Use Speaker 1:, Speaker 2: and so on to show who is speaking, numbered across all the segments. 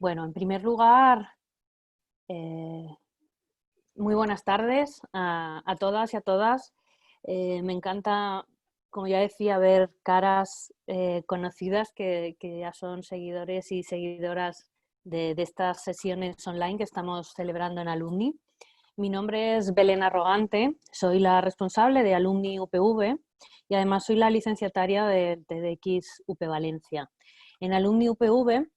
Speaker 1: Bueno, en primer lugar, muy buenas tardes a todas y a todas. Me encanta, como ya decía, ver caras conocidas que ya son seguidores y seguidoras de estas sesiones online que estamos celebrando en Alumni. Mi nombre es Belén Arrogante, soy la responsable de Alumni UPV y además soy la licenciataria de TEDx UP Valencia. En Alumni UPV,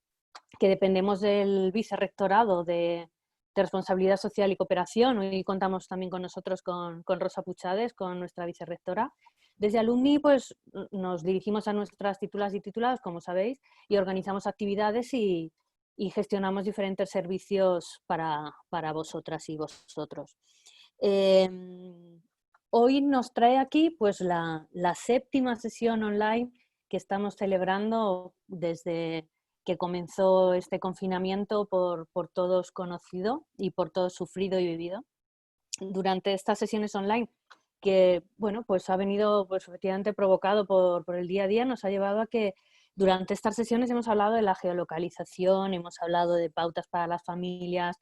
Speaker 1: que dependemos del vicerrectorado de Responsabilidad Social y Cooperación, hoy contamos también con nosotros con Rosa Puchades, con nuestra vicerrectora. Desde Alumni pues, nos dirigimos a nuestras tituladas y titulados, como sabéis, y organizamos actividades y gestionamos diferentes servicios para vosotras y vosotros. Hoy nos trae aquí pues, la séptima sesión online que estamos celebrando desde que comenzó este confinamiento por todos conocido y por todos sufrido y vivido. Durante estas sesiones online, que bueno, pues ha venido pues, efectivamente provocado por el día a día, nos ha llevado a que durante estas sesiones hemos hablado de la geolocalización, hemos hablado de pautas para las familias,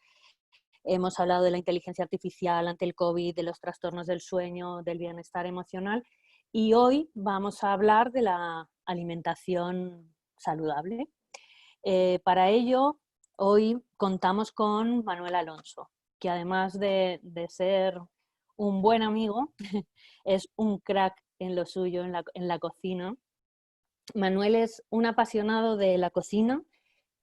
Speaker 1: hemos hablado de la inteligencia artificial ante el COVID, de los trastornos del sueño, del bienestar emocional, y hoy vamos a hablar de la alimentación saludable. Para ello, hoy contamos con Manuel Alonso, que además de ser un buen amigo, es un crack en lo suyo, en la cocina. Manuel es un apasionado de la cocina,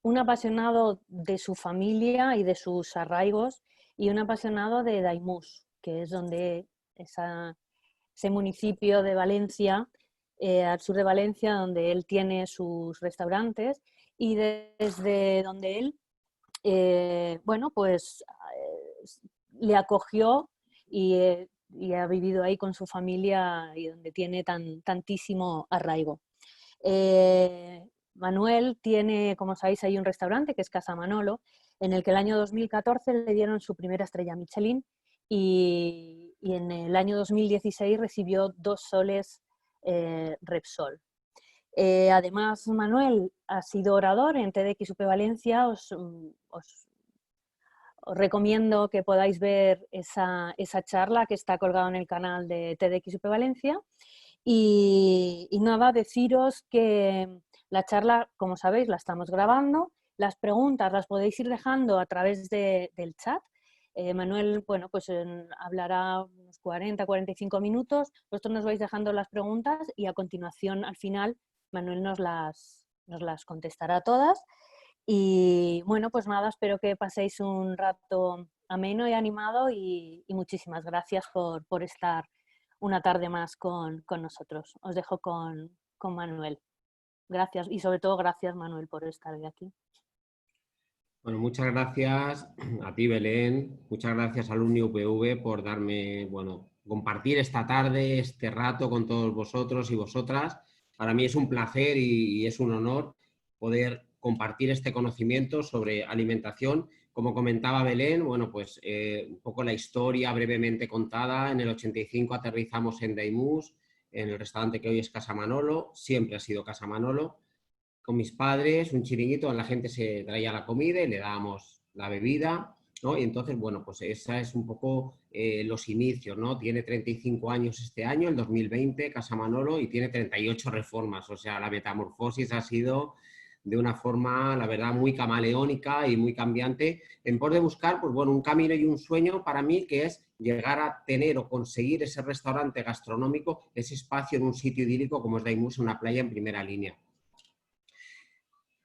Speaker 1: un apasionado de su familia y de sus arraigos y un apasionado de Daimús, que es donde ese municipio de Valencia, al sur de Valencia, donde él tiene sus restaurantes y desde donde él, bueno, pues le acogió y ha vivido ahí con su familia y donde tiene tantísimo arraigo. Manuel tiene, como sabéis, hay un restaurante que es Casa Manolo, en el que el año 2014 le dieron su primera estrella Michelin y en el año 2016 recibió 2 soles Repsol. Además, Manuel ha sido orador en TEDx UP Valencia. Os recomiendo que podáis ver esa charla que está colgada en el canal de TEDx UP Valencia. Y nada, deciros que la charla, como sabéis, la estamos grabando. Las preguntas las podéis ir dejando a través del chat. Manuel, bueno, pues hablará unos 40-45 minutos. Vosotros nos vais dejando las preguntas y a continuación, al final, Manuel nos las contestará todas. Y bueno, pues nada, espero que paséis un rato ameno y animado y muchísimas gracias por estar una tarde más con nosotros. Os dejo con Manuel. Gracias y sobre todo gracias, Manuel, por estar hoy aquí.
Speaker 2: Bueno, muchas gracias a ti, Belén. Muchas gracias a Alumni UPV por darme, bueno, compartir esta tarde, este rato con todos vosotros y vosotras. Para mí es un placer y es un honor poder compartir este conocimiento sobre alimentación. Como comentaba Belén, bueno, pues un poco la historia brevemente contada. En el 85 aterrizamos en Daimús, en el restaurante que hoy es Casa Manolo. Siempre ha sido Casa Manolo. Con mis padres, un chiringuito, la gente se traía la comida y le dábamos la bebida, ¿no? Y entonces, bueno, pues esa es un poco los inicios, ¿no? Tiene 35 años este año, el 2020, Casa Manolo, y tiene 38 reformas, o sea, la metamorfosis ha sido de una forma, la verdad, muy camaleónica y muy cambiante, en pos de buscar, pues bueno, un camino y un sueño para mí que es llegar a tener o conseguir ese restaurante gastronómico, ese espacio en un sitio idílico como es Daimús, una playa en primera línea.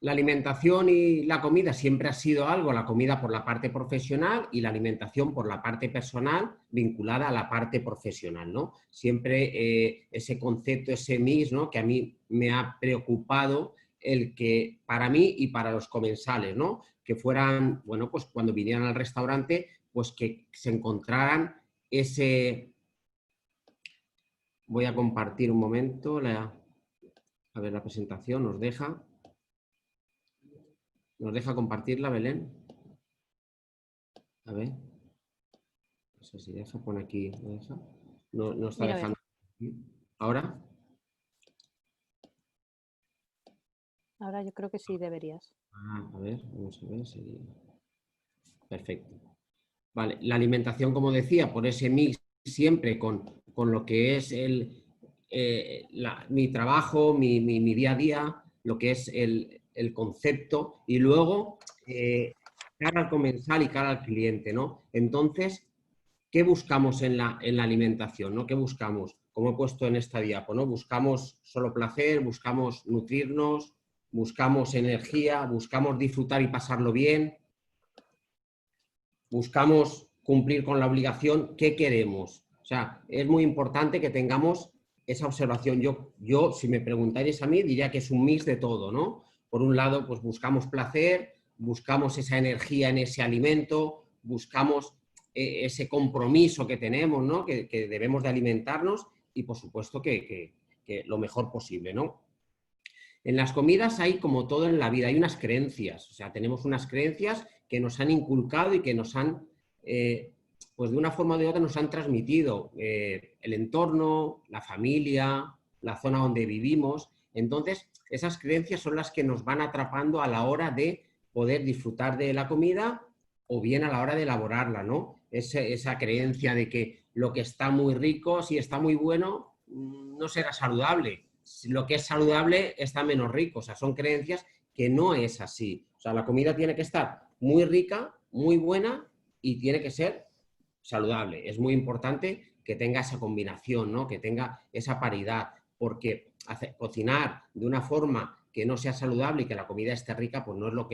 Speaker 2: La alimentación y la comida siempre ha sido algo, la comida por la parte profesional y la alimentación por la parte personal vinculada a la parte profesional, ¿no? Siempre ese concepto, ese mix, ¿no? Que a mí me ha preocupado el que para mí y para los comensales, ¿no? Que fueran, bueno, pues cuando vinieran al restaurante, pues que se encontraran ese... Voy a compartir un momento, a ver, la presentación nos deja... ¿Nos deja compartirla, Belén? A ver. No sé si deja, pone aquí. ¿No deja? No está
Speaker 1: Mira,
Speaker 2: dejando. ¿Ahora?
Speaker 1: ahora yo creo que sí deberías.
Speaker 2: A ver, vamos a ver. Perfecto. Vale, la alimentación, como decía, por ese mix siempre con lo que es mi trabajo, mi día a día, lo que es el concepto y luego cara al comensal y cara al cliente, ¿no? Entonces, ¿qué buscamos en la alimentación, ¿no? ¿Qué buscamos? Como he puesto en esta diapo, ¿no? Buscamos solo placer, buscamos nutrirnos, buscamos energía, buscamos disfrutar y pasarlo bien, buscamos cumplir con la obligación, ¿qué queremos? O sea, es muy importante que tengamos esa observación. Yo, si me preguntáis a mí, diría que es un mix de todo, ¿no? Por un lado, pues buscamos placer, buscamos esa energía en ese alimento, buscamos ese compromiso que tenemos, ¿no? Que debemos de alimentarnos y, por supuesto, que lo mejor posible, ¿no? En las comidas hay, como todo en la vida, hay unas creencias, o sea, tenemos unas creencias que nos han inculcado y que nos han, pues de una forma o de otra, nos han transmitido el entorno, la familia, la zona donde vivimos. Entonces, esas creencias son las que nos van atrapando a la hora de poder disfrutar de la comida o bien a la hora de elaborarla, ¿no? Esa creencia de que lo que está muy rico, si está muy bueno, no será saludable. Lo que es saludable está menos rico. O sea, son creencias que no es así. O sea, la comida tiene que estar muy rica, muy buena y tiene que ser saludable. Es muy importante que tenga esa combinación, ¿no? Que tenga esa paridad, porque cocinar de una forma que no sea saludable y que la comida esté rica, pues no es lo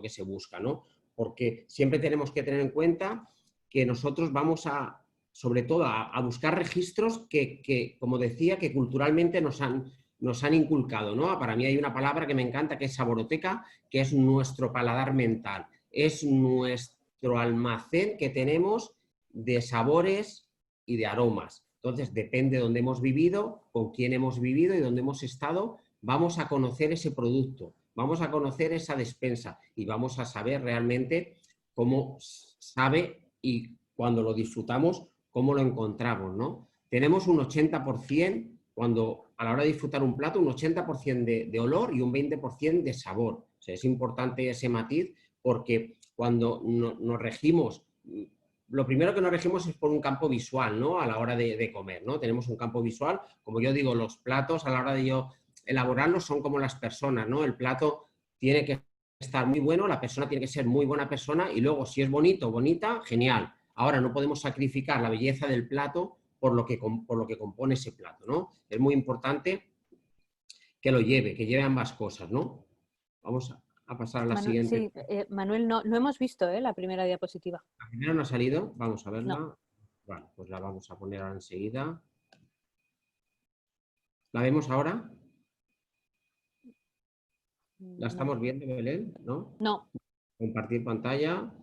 Speaker 2: que se busca, ¿no? Porque siempre tenemos que tener en cuenta que nosotros vamos a, sobre todo, a buscar registros que, como decía, que culturalmente nos han inculcado, ¿no? Para mí hay una palabra que me encanta, que es saboroteca, que es nuestro paladar mental, es nuestro almacén que tenemos de sabores y de aromas. Entonces, depende de dónde hemos vivido, con quién hemos vivido y dónde hemos estado, vamos a conocer ese producto, vamos a conocer esa despensa y vamos a saber realmente cómo sabe y cuando lo disfrutamos, cómo lo encontramos, ¿no? Tenemos un 80% cuando a la hora de disfrutar un plato, un 80% de olor y un 20% de sabor. O sea, es importante ese matiz porque cuando nos regimos, lo primero que nos regimos es por un campo visual, ¿no? A la hora de comer, ¿no? Tenemos un campo visual, como yo digo, los platos a la hora de yo elaborarlos son como las personas, ¿no? El plato tiene que estar muy bueno, la persona tiene que ser muy buena persona y luego si es bonito o bonita, genial. Ahora no podemos sacrificar la belleza del plato por lo que compone ese plato, ¿no? Es muy importante que lo lleve, que lleve ambas cosas, ¿no? Vamos a pasar a la siguiente.
Speaker 1: Sí, Manuel, no hemos visto la primera diapositiva.
Speaker 2: La primera no ha salido, vamos a
Speaker 1: No.
Speaker 2: verla. Vale, pues la vamos a poner ahora enseguida. ¿La vemos ahora? ¿La estamos viendo, Belén? ¿No?
Speaker 1: No.
Speaker 2: Compartir pantalla.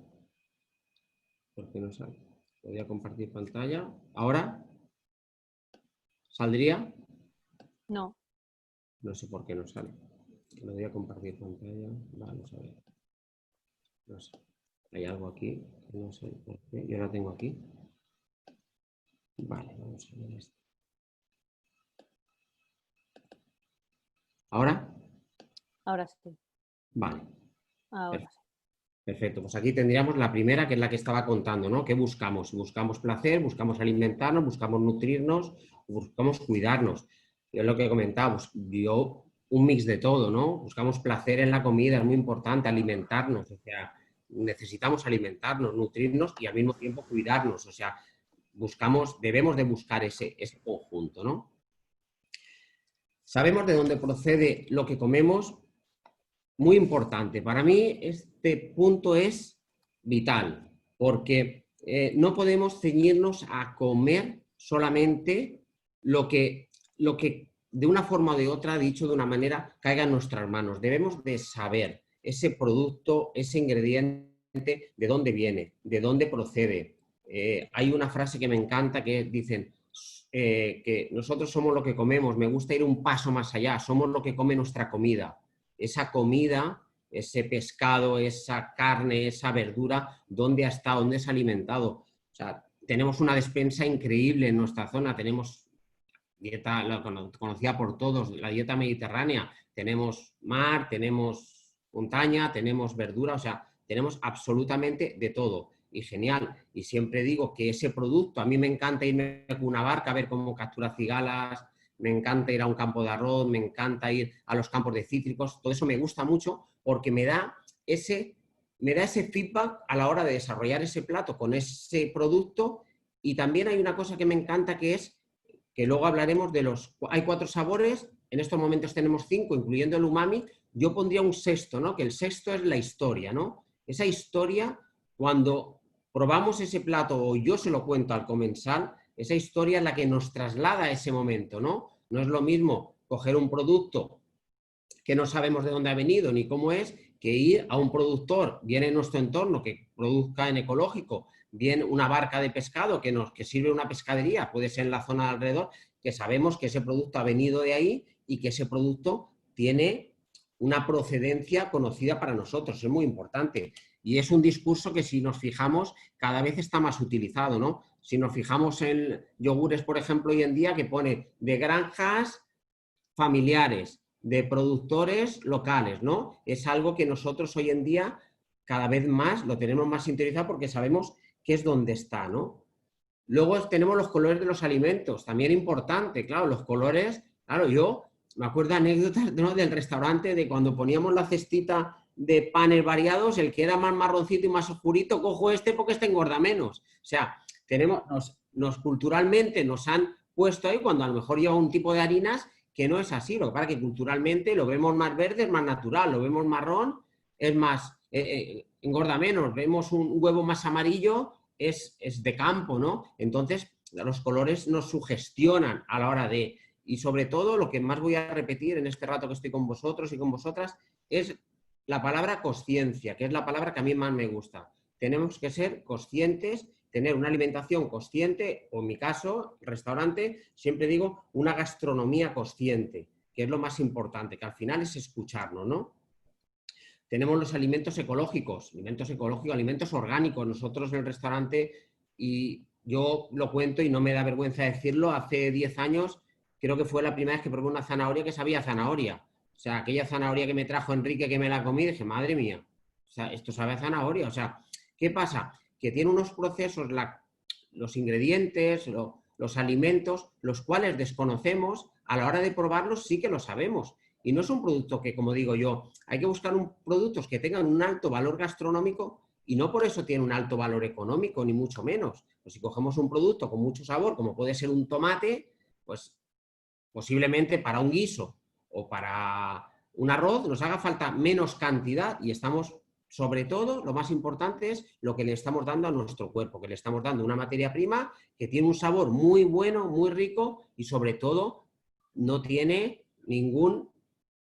Speaker 2: ¿Por qué no sale? Podría compartir pantalla. ¿Ahora? ¿Saldría?
Speaker 1: No.
Speaker 2: No sé por qué no sale. Lo voy a compartir pantalla. Vamos a ver. No sé. Hay algo aquí que no sé por qué. Yo la tengo aquí. Vale, vamos a ver esto. ¿Ahora?
Speaker 1: Ahora sí.
Speaker 2: Vale.
Speaker 1: Ahora sí.
Speaker 2: Perfecto, pues aquí tendríamos la primera, que es la que estaba contando, ¿no? ¿Qué buscamos? Buscamos placer, buscamos alimentarnos, buscamos nutrirnos, buscamos cuidarnos. Yo es lo que comentábamos, yo un mix de todo, ¿no? Buscamos placer en la comida, es muy importante alimentarnos, o sea, necesitamos alimentarnos, nutrirnos y al mismo tiempo cuidarnos, o sea, debemos de buscar ese conjunto, ¿no? Sabemos de dónde procede lo que comemos. Muy importante. Para mí este punto es vital, porque no podemos ceñirnos a comer solamente lo que de una forma o de otra, dicho de una manera, caiga en nuestras manos. Debemos de saber ese producto, ese ingrediente, de dónde viene, de dónde procede. Hay una frase que me encanta que dicen que nosotros somos lo que comemos, me gusta ir un paso más allá, somos lo que come nuestra comida. Esa comida, ese pescado, esa carne, esa verdura, ¿dónde ha estado? ¿Dónde se ha alimentado? O sea, tenemos una despensa increíble en nuestra zona, tenemos dieta conocida por todos, la dieta mediterránea, tenemos mar, tenemos montaña, tenemos verdura, o sea, tenemos absolutamente de todo. Y genial. Y siempre digo que ese producto, a mí me encanta irme con una barca a ver cómo captura cigalas, me encanta ir a un campo de arroz, me encanta ir a los campos de cítricos, todo eso me gusta mucho porque me da ese feedback a la hora de desarrollar ese plato con ese producto. Y también hay una cosa que me encanta, que es que luego hablaremos de hay 4 sabores, en estos momentos tenemos 5, incluyendo el umami. Yo pondría un sexto, ¿no? Que el sexto es la historia, ¿no? Esa historia, cuando probamos ese plato o yo se lo cuento al comensal, esa historia es la que nos traslada a ese momento, ¿no? No es lo mismo coger un producto que no sabemos de dónde ha venido ni cómo es, que ir a un productor, bien en nuestro entorno, que produzca en ecológico, bien una barca de pescado que sirve una pescadería, puede ser en la zona de alrededor, que sabemos que ese producto ha venido de ahí y que ese producto tiene una procedencia conocida para nosotros. Es muy importante. Y es un discurso que, si nos fijamos, cada vez está más utilizado, ¿no? Si nos fijamos en yogures, por ejemplo, hoy en día, que pone de granjas familiares, de productores locales, ¿no? Es algo que nosotros hoy en día cada vez más lo tenemos más interiorizado porque sabemos qué es donde está, ¿no? Luego tenemos los colores de los alimentos, también importante, claro, los colores, claro, yo me acuerdo anécdotas, ¿no?, del restaurante, de cuando poníamos la cestita de panes variados, el que era más marroncito y más oscurito, cojo este porque este engorda menos. O sea, culturalmente nos han puesto ahí, cuando a lo mejor lleva un tipo de harinas que no es así. Lo que pasa es que culturalmente lo vemos más verde, es más natural, lo vemos marrón, es más, engorda menos, vemos un huevo más amarillo, es de campo, ¿no? Entonces, los colores nos sugestionan a la hora de... Y sobre todo, lo que más voy a repetir en este rato que estoy con vosotros y con vosotras, es la palabra consciencia, que es la palabra que a mí más me gusta. Tenemos que ser conscientes, tener una alimentación consciente, o en mi caso, restaurante, siempre digo una gastronomía consciente, que es lo más importante, que al final es escucharnos, ¿no? Tenemos los alimentos ecológicos, alimentos orgánicos. Nosotros en el restaurante, y yo lo cuento y no me da vergüenza decirlo, hace 10 años creo que fue la primera vez que probé una zanahoria que sabía zanahoria. O sea, aquella zanahoria que me trajo Enrique, que me la comí, dije, madre mía, o sea, esto sabe a zanahoria. O sea, ¿qué pasa? Que tiene unos procesos, los ingredientes, los alimentos, los cuales desconocemos, a la hora de probarlos sí que lo sabemos. Y no es un producto que, como digo yo, hay que buscar productos que tengan un alto valor gastronómico, y no por eso tiene un alto valor económico, ni mucho menos. Pues si cogemos un producto con mucho sabor, como puede ser un tomate, pues posiblemente para un guiso o para un arroz nos haga falta menos cantidad, y estamos, sobre todo, lo más importante es lo que le estamos dando a nuestro cuerpo, que le estamos dando una materia prima que tiene un sabor muy bueno, muy rico, y sobre todo no tiene ningún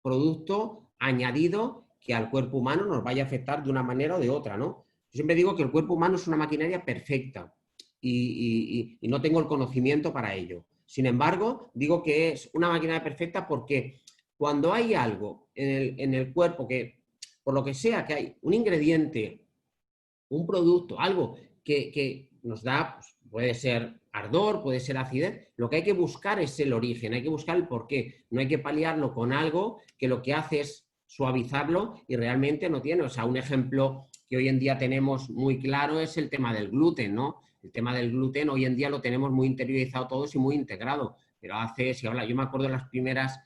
Speaker 2: producto añadido que al cuerpo humano nos vaya a afectar de una manera o de otra, ¿no? Yo siempre digo que el cuerpo humano es una maquinaria perfecta y no tengo el conocimiento para ello. Sin embargo, digo que es una maquinaria perfecta porque cuando hay algo en el cuerpo que, por lo que sea, que hay un ingrediente, un producto, algo que nos da, pues, puede ser ardor, puede ser acidez, lo que hay que buscar es el origen, hay que buscar el porqué. No hay que paliarlo con algo que lo que hace es suavizarlo y realmente no tiene. O sea, un ejemplo que hoy en día tenemos muy claro es el tema del gluten, ¿no? El tema del gluten hoy en día lo tenemos muy interiorizado todos y muy integrado. Pero yo me acuerdo de las primeras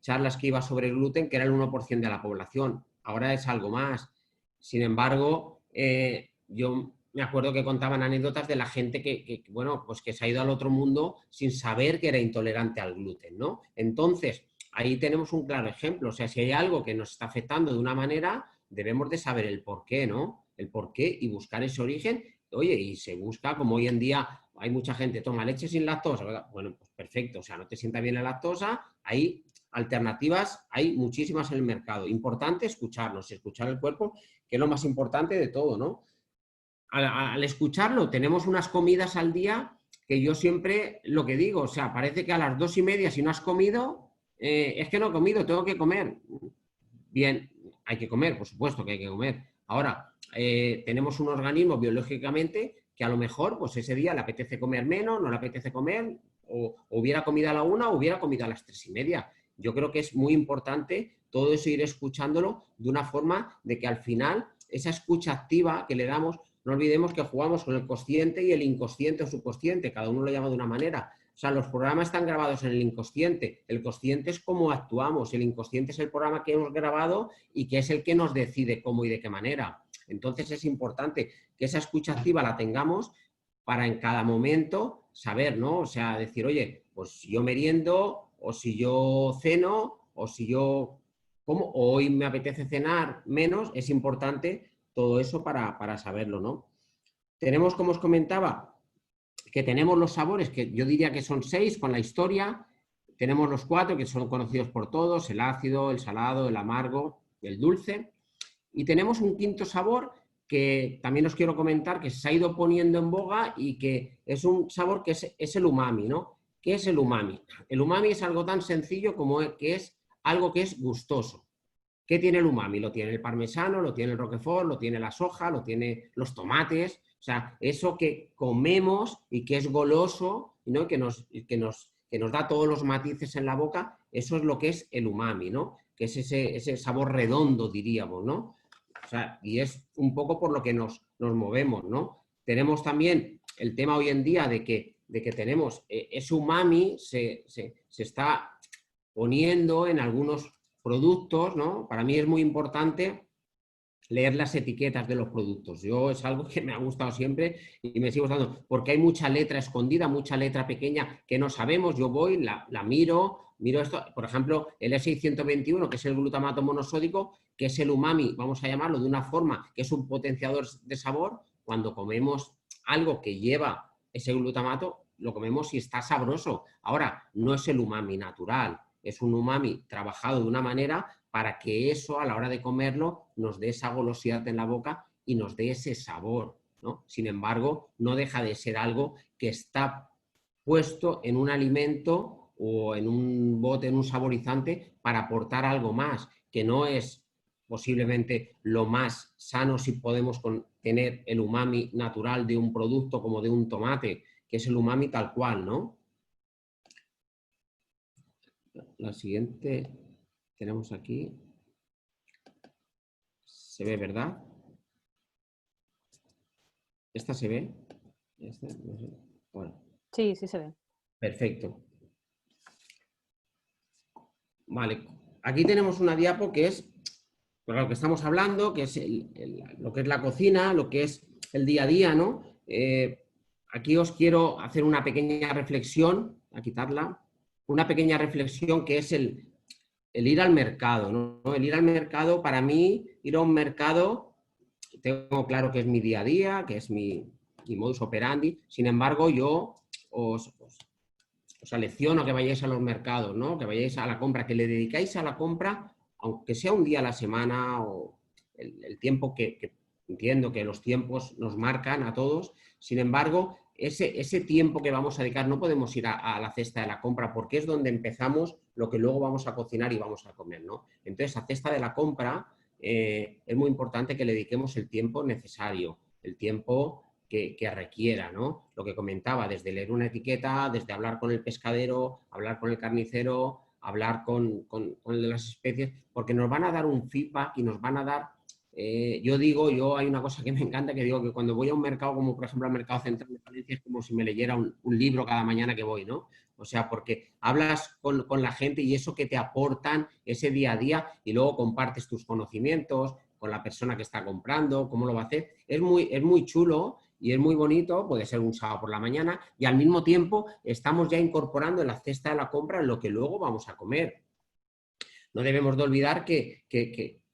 Speaker 2: charlas que iba sobre el gluten, que era el 1% de la población. Ahora es algo más. Sin embargo, yo me acuerdo que contaban anécdotas de la gente bueno, pues que se ha ido al otro mundo sin saber que era intolerante al gluten, ¿no? Entonces, ahí tenemos un claro ejemplo. O sea, si hay algo que nos está afectando de una manera, debemos de saber el por qué, ¿no? El por qué y buscar ese origen. Oye, y se busca, como hoy en día hay mucha gente, toma leche sin lactosa, ¿verdad? Bueno, pues perfecto. O sea, no te sienta bien la lactosa, hay alternativas, hay muchísimas en el mercado. Importante escucharnos, escuchar el cuerpo, que es lo más importante de todo, ¿no? Al escucharlo, tenemos unas comidas al día que yo siempre lo que digo, o sea, parece que a las 2:30, si no has comido, es que no he comido, tengo que comer. Bien, hay que comer, por supuesto que hay que comer. Ahora, tenemos un organismo biológicamente que a lo mejor, pues ese día le apetece comer menos, no le apetece comer, o hubiera comido a la 1 o hubiera comido a las 3:30. Yo creo que es muy importante todo eso ir escuchándolo de una forma de que al final esa escucha activa que le damos, no olvidemos que jugamos con el consciente y el inconsciente o subconsciente, cada uno lo llama de una manera. O sea, los programas están grabados en el inconsciente. El consciente es cómo actuamos. El inconsciente es el programa que hemos grabado y que es el que nos decide cómo y de qué manera. Entonces es importante que esa escucha activa la tengamos para en cada momento saber, ¿no? O sea, decir, oye, pues si yo meriendo, o si yo ceno, o si yo como, o hoy me apetece cenar menos, es importante todo eso para saberlo, ¿no? Tenemos, como os comentaba, que tenemos los sabores, que yo diría que son 6 con la historia. Tenemos los 4 que son conocidos por todos, el ácido, el salado, el amargo, el dulce. Y tenemos un quinto sabor que también os quiero comentar, que se ha ido poniendo en boga y que es un sabor que es el umami, ¿no? ¿Qué es el umami? El umami es algo tan sencillo como que es algo que es gustoso. ¿Qué tiene el umami? Lo tiene el parmesano, lo tiene el roquefort, lo tiene la soja, lo tiene los tomates. O sea, eso que comemos y que es goloso, ¿no? que nos da todos los matices en la boca, eso es lo que es el umami, ¿no? Que es ese sabor redondo, diríamos, ¿no? O sea, y es un poco por lo que nos movemos, ¿no? Tenemos también el tema hoy en día de que tenemos ese umami se está poniendo en algunos productos, ¿no? Para mí es muy importante leer las etiquetas de los productos. Yo es algo que me ha gustado siempre y me sigue gustando, porque hay mucha letra escondida, mucha letra pequeña que no sabemos. Yo voy, la miro esto, por ejemplo, el E621, que es el glutamato monosódico, que es el umami, vamos a llamarlo de una forma, que es un potenciador de sabor. Cuando comemos algo que lleva ese glutamato, lo comemos y está sabroso. Ahora, no es el umami natural, es un umami trabajado de una manera para que eso a la hora de comerlo nos dé esa golosidad en la boca y nos dé ese sabor, ¿no? Sin embargo, no deja de ser algo que está puesto en un alimento o en un bote, en un saborizante, para aportar algo más, que no es posiblemente lo más sano si podemos tener el umami natural de un producto como de un tomate, que es el umami tal cual, ¿no? La siguiente tenemos aquí. ¿Se ve, verdad? ¿Esta se ve? ¿Esta? No sé. Bueno.
Speaker 1: Sí, sí se ve.
Speaker 2: Perfecto. Vale. Aquí tenemos una diapo que es lo que estamos hablando, que es lo que es la cocina, lo que es el día a día, ¿no? Aquí os quiero hacer una pequeña reflexión, a quitarla, una pequeña reflexión que es el ir al mercado, ¿no? El ir al mercado, para mí, ir a un mercado, tengo claro que es mi día a día, que es mi modus operandi. Sin embargo, yo os alecciono que vayáis a los mercados, ¿no? Que vayáis a la compra, que le dedicáis a la compra, aunque sea un día a la semana o el tiempo que entiendo que los tiempos nos marcan a todos. Sin embargo, ese tiempo que vamos a dedicar, no podemos ir a la cesta de la compra, porque es donde empezamos lo que luego vamos a cocinar y vamos a comer, ¿no? Entonces, a cesta de la compra es muy importante que le dediquemos el tiempo necesario, el tiempo que requiera, ¿no? Lo que comentaba, desde leer una etiqueta, desde hablar con el pescadero, hablar con el carnicero, hablar con las especies, porque nos van a dar un feedback y nos van a dar... yo hay una cosa que me encanta, que digo que cuando voy a un mercado, como por ejemplo al Mercado Central de Valencia, es como si me leyera un libro cada mañana que voy, ¿no? O sea, porque hablas con la gente y eso que te aportan ese día a día y luego compartes tus conocimientos con la persona que está comprando, cómo lo va a hacer. Es muy chulo y es muy bonito, puede ser un sábado por la mañana, y al mismo tiempo estamos ya incorporando en la cesta de la compra lo que luego vamos a comer. No debemos de olvidar que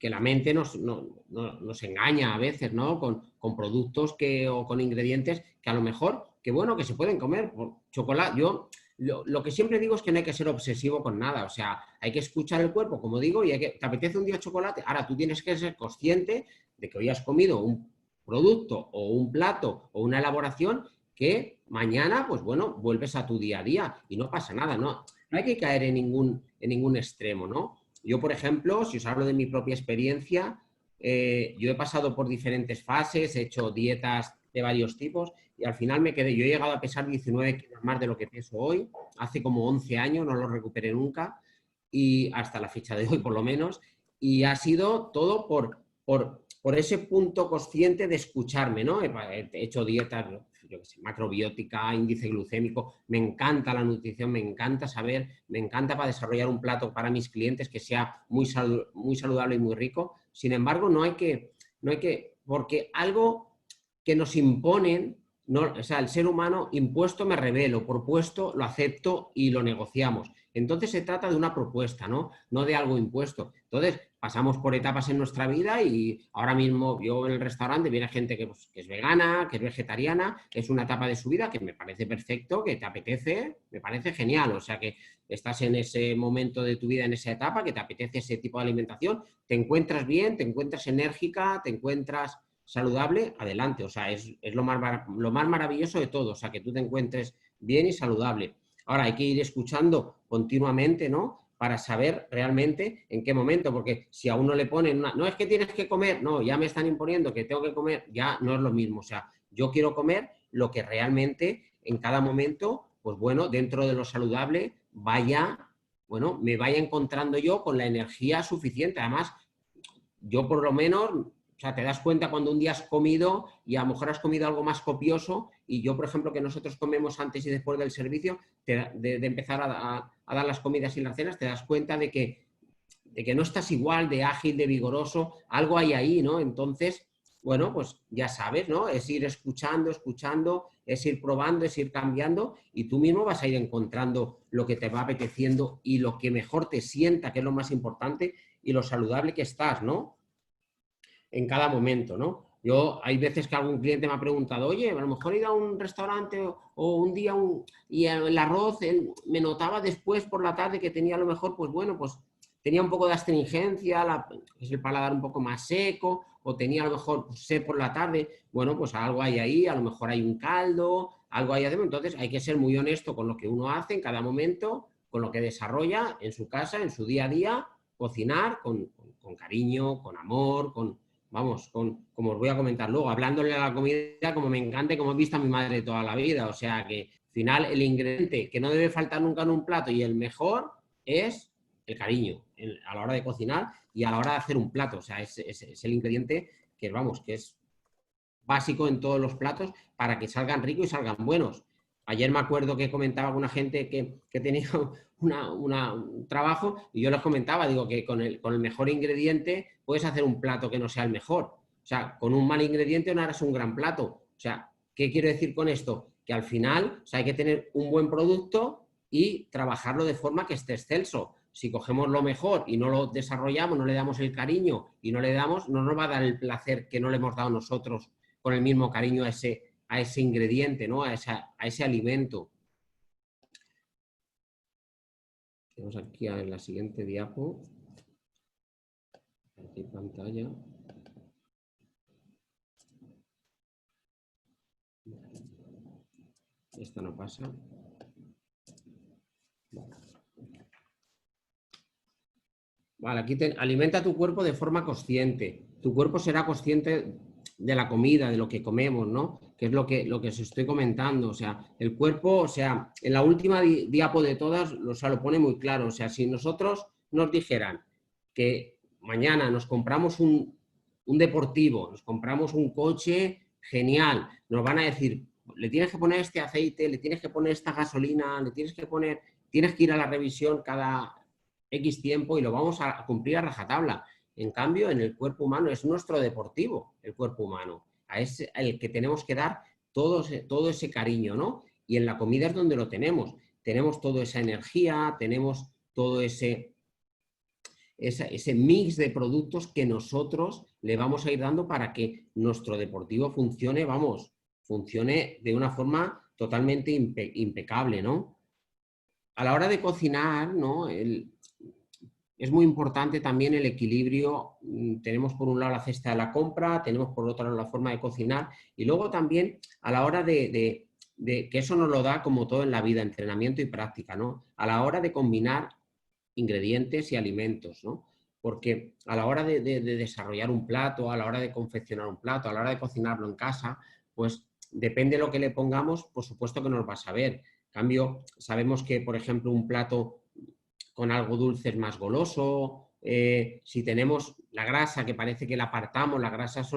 Speaker 2: la mente nos engaña a veces, ¿no? Con productos o con ingredientes que a lo mejor, que bueno, que se pueden comer. Por chocolate, yo lo que siempre digo es que no hay que ser obsesivo con nada. O sea, hay que escuchar el cuerpo, como digo, y te apetece un día chocolate. Ahora tú tienes que ser consciente de que hoy has comido un producto o un plato o una elaboración que mañana, pues bueno, vuelves a tu día a día y no pasa nada, ¿no? No hay que caer en ningún extremo, ¿no? Yo, por ejemplo, si os hablo de mi propia experiencia, yo he pasado por diferentes fases, he hecho dietas de varios tipos y al final yo he llegado a pesar 19 kilos más de lo que peso hoy, hace como 11 años, no lo recuperé nunca, y hasta la fecha de hoy por lo menos, y ha sido todo por ese punto consciente de escucharme, ¿no? He hecho dietas, yo qué sé, macrobiótica, índice glucémico, me encanta la nutrición, me encanta saber, me encanta para desarrollar un plato para mis clientes que sea muy saludable y muy rico. Sin embargo, no hay que, porque algo que nos imponen, no, o sea, el ser humano impuesto me rebelo, propuesto lo acepto y lo negociamos. Entonces se trata de una propuesta, ¿no? No de algo impuesto. Entonces pasamos por etapas en nuestra vida y ahora mismo yo en el restaurante viene gente que es vegana, que es vegetariana, es una etapa de su vida que me parece perfecto, que te apetece, me parece genial. O sea que estás en ese momento de tu vida, en esa etapa, que te apetece ese tipo de alimentación, te encuentras bien, te encuentras enérgica, te encuentras saludable, adelante. O sea, es lo más maravilloso de todo. O sea, que tú te encuentres bien y saludable. Ahora hay que ir escuchando continuamente, ¿no? Para saber realmente en qué momento, porque si a uno le ponen no es que tienes que comer, no, ya me están imponiendo que tengo que comer, ya no es lo mismo. O sea, yo quiero comer lo que realmente en cada momento, pues bueno, dentro de lo saludable, me vaya encontrando yo con la energía suficiente. Además, yo por lo menos, o sea, te das cuenta cuando un día has comido y a lo mejor has comido algo más copioso y yo, por ejemplo, que nosotros comemos antes y después del servicio, de empezar a dar las comidas y las cenas, te das cuenta de que no estás igual, de ágil, de vigoroso, algo hay ahí, ¿no? Entonces, bueno, pues ya sabes, ¿no? Es ir escuchando, es ir probando, es ir cambiando y tú mismo vas a ir encontrando lo que te va apeteciendo y lo que mejor te sienta, que es lo más importante, y lo saludable que estás, ¿no? En cada momento, ¿no? Hay veces que algún cliente me ha preguntado, oye, a lo mejor he ido a un restaurante o un día y el arroz me notaba después por la tarde que tenía a lo mejor, pues bueno, pues tenía un poco de astringencia, es el paladar un poco más seco, o tenía a lo mejor pues, sed por la tarde. Bueno, pues algo hay ahí, a lo mejor hay un caldo, algo hay adentro. Entonces hay que ser muy honesto con lo que uno hace en cada momento, con lo que desarrolla en su casa, en su día a día, cocinar con cariño, con amor, vamos, como os voy a comentar luego, hablándole a la comida como me encanta y como he visto a mi madre toda la vida. O sea que al final el ingrediente que no debe faltar nunca en un plato y el mejor es el cariño a la hora de cocinar y a la hora de hacer un plato. O sea, es el ingrediente que, vamos, que es básico en todos los platos para que salgan ricos y salgan buenos. Ayer me acuerdo que comentaba alguna gente que tenía un trabajo y yo les comentaba, digo, que con el mejor ingrediente puedes hacer un plato que no sea el mejor. O sea, con un mal ingrediente no harás un gran plato. O sea, ¿qué quiero decir con esto? Que al final, o sea, hay que tener un buen producto y trabajarlo de forma que esté excelso. Si cogemos lo mejor y no lo desarrollamos, no le damos el cariño y no nos va a dar el placer que no le hemos dado nosotros con el mismo cariño a ese ingrediente, ¿no? a ese alimento. Tenemos aquí en la siguiente diapo. Aquí pantalla. Esta no pasa. Vale, aquí alimenta tu cuerpo de forma consciente. Tu cuerpo será consciente de la comida, de lo que comemos, ¿no? Que es lo que os estoy comentando. O sea, el cuerpo, o sea, en la última diapo de todas, o sea, lo pone muy claro. O sea, si nosotros nos dijeran que mañana nos compramos un deportivo, nos compramos un coche genial, nos van a decir, le tienes que poner este aceite, le tienes que poner esta gasolina, tienes que ir a la revisión cada X tiempo y lo vamos a cumplir a rajatabla. En cambio, en el cuerpo humano es nuestro deportivo, el cuerpo humano, al que tenemos que dar todo ese cariño, ¿no? Y en la comida es donde lo tenemos. Tenemos toda esa energía, tenemos todo ese mix de productos que nosotros le vamos a ir dando para que nuestro deportivo funcione, funcione de una forma totalmente impecable, ¿no? A la hora de cocinar, ¿no? Es muy importante también el equilibrio. Tenemos por un lado la cesta de la compra, tenemos por otro lado la forma de cocinar y luego también a la hora de que eso nos lo da como todo en la vida, entrenamiento y práctica, ¿no? A la hora de combinar ingredientes y alimentos, ¿no? Porque a la hora de desarrollar un plato, a la hora de confeccionar un plato, a la hora de cocinarlo en casa, pues depende de lo que le pongamos, por supuesto que nos va a saber. En cambio, sabemos que, por ejemplo, un plato con algo dulce es más goloso. Si tenemos la grasa, que parece que la apartamos, las grasas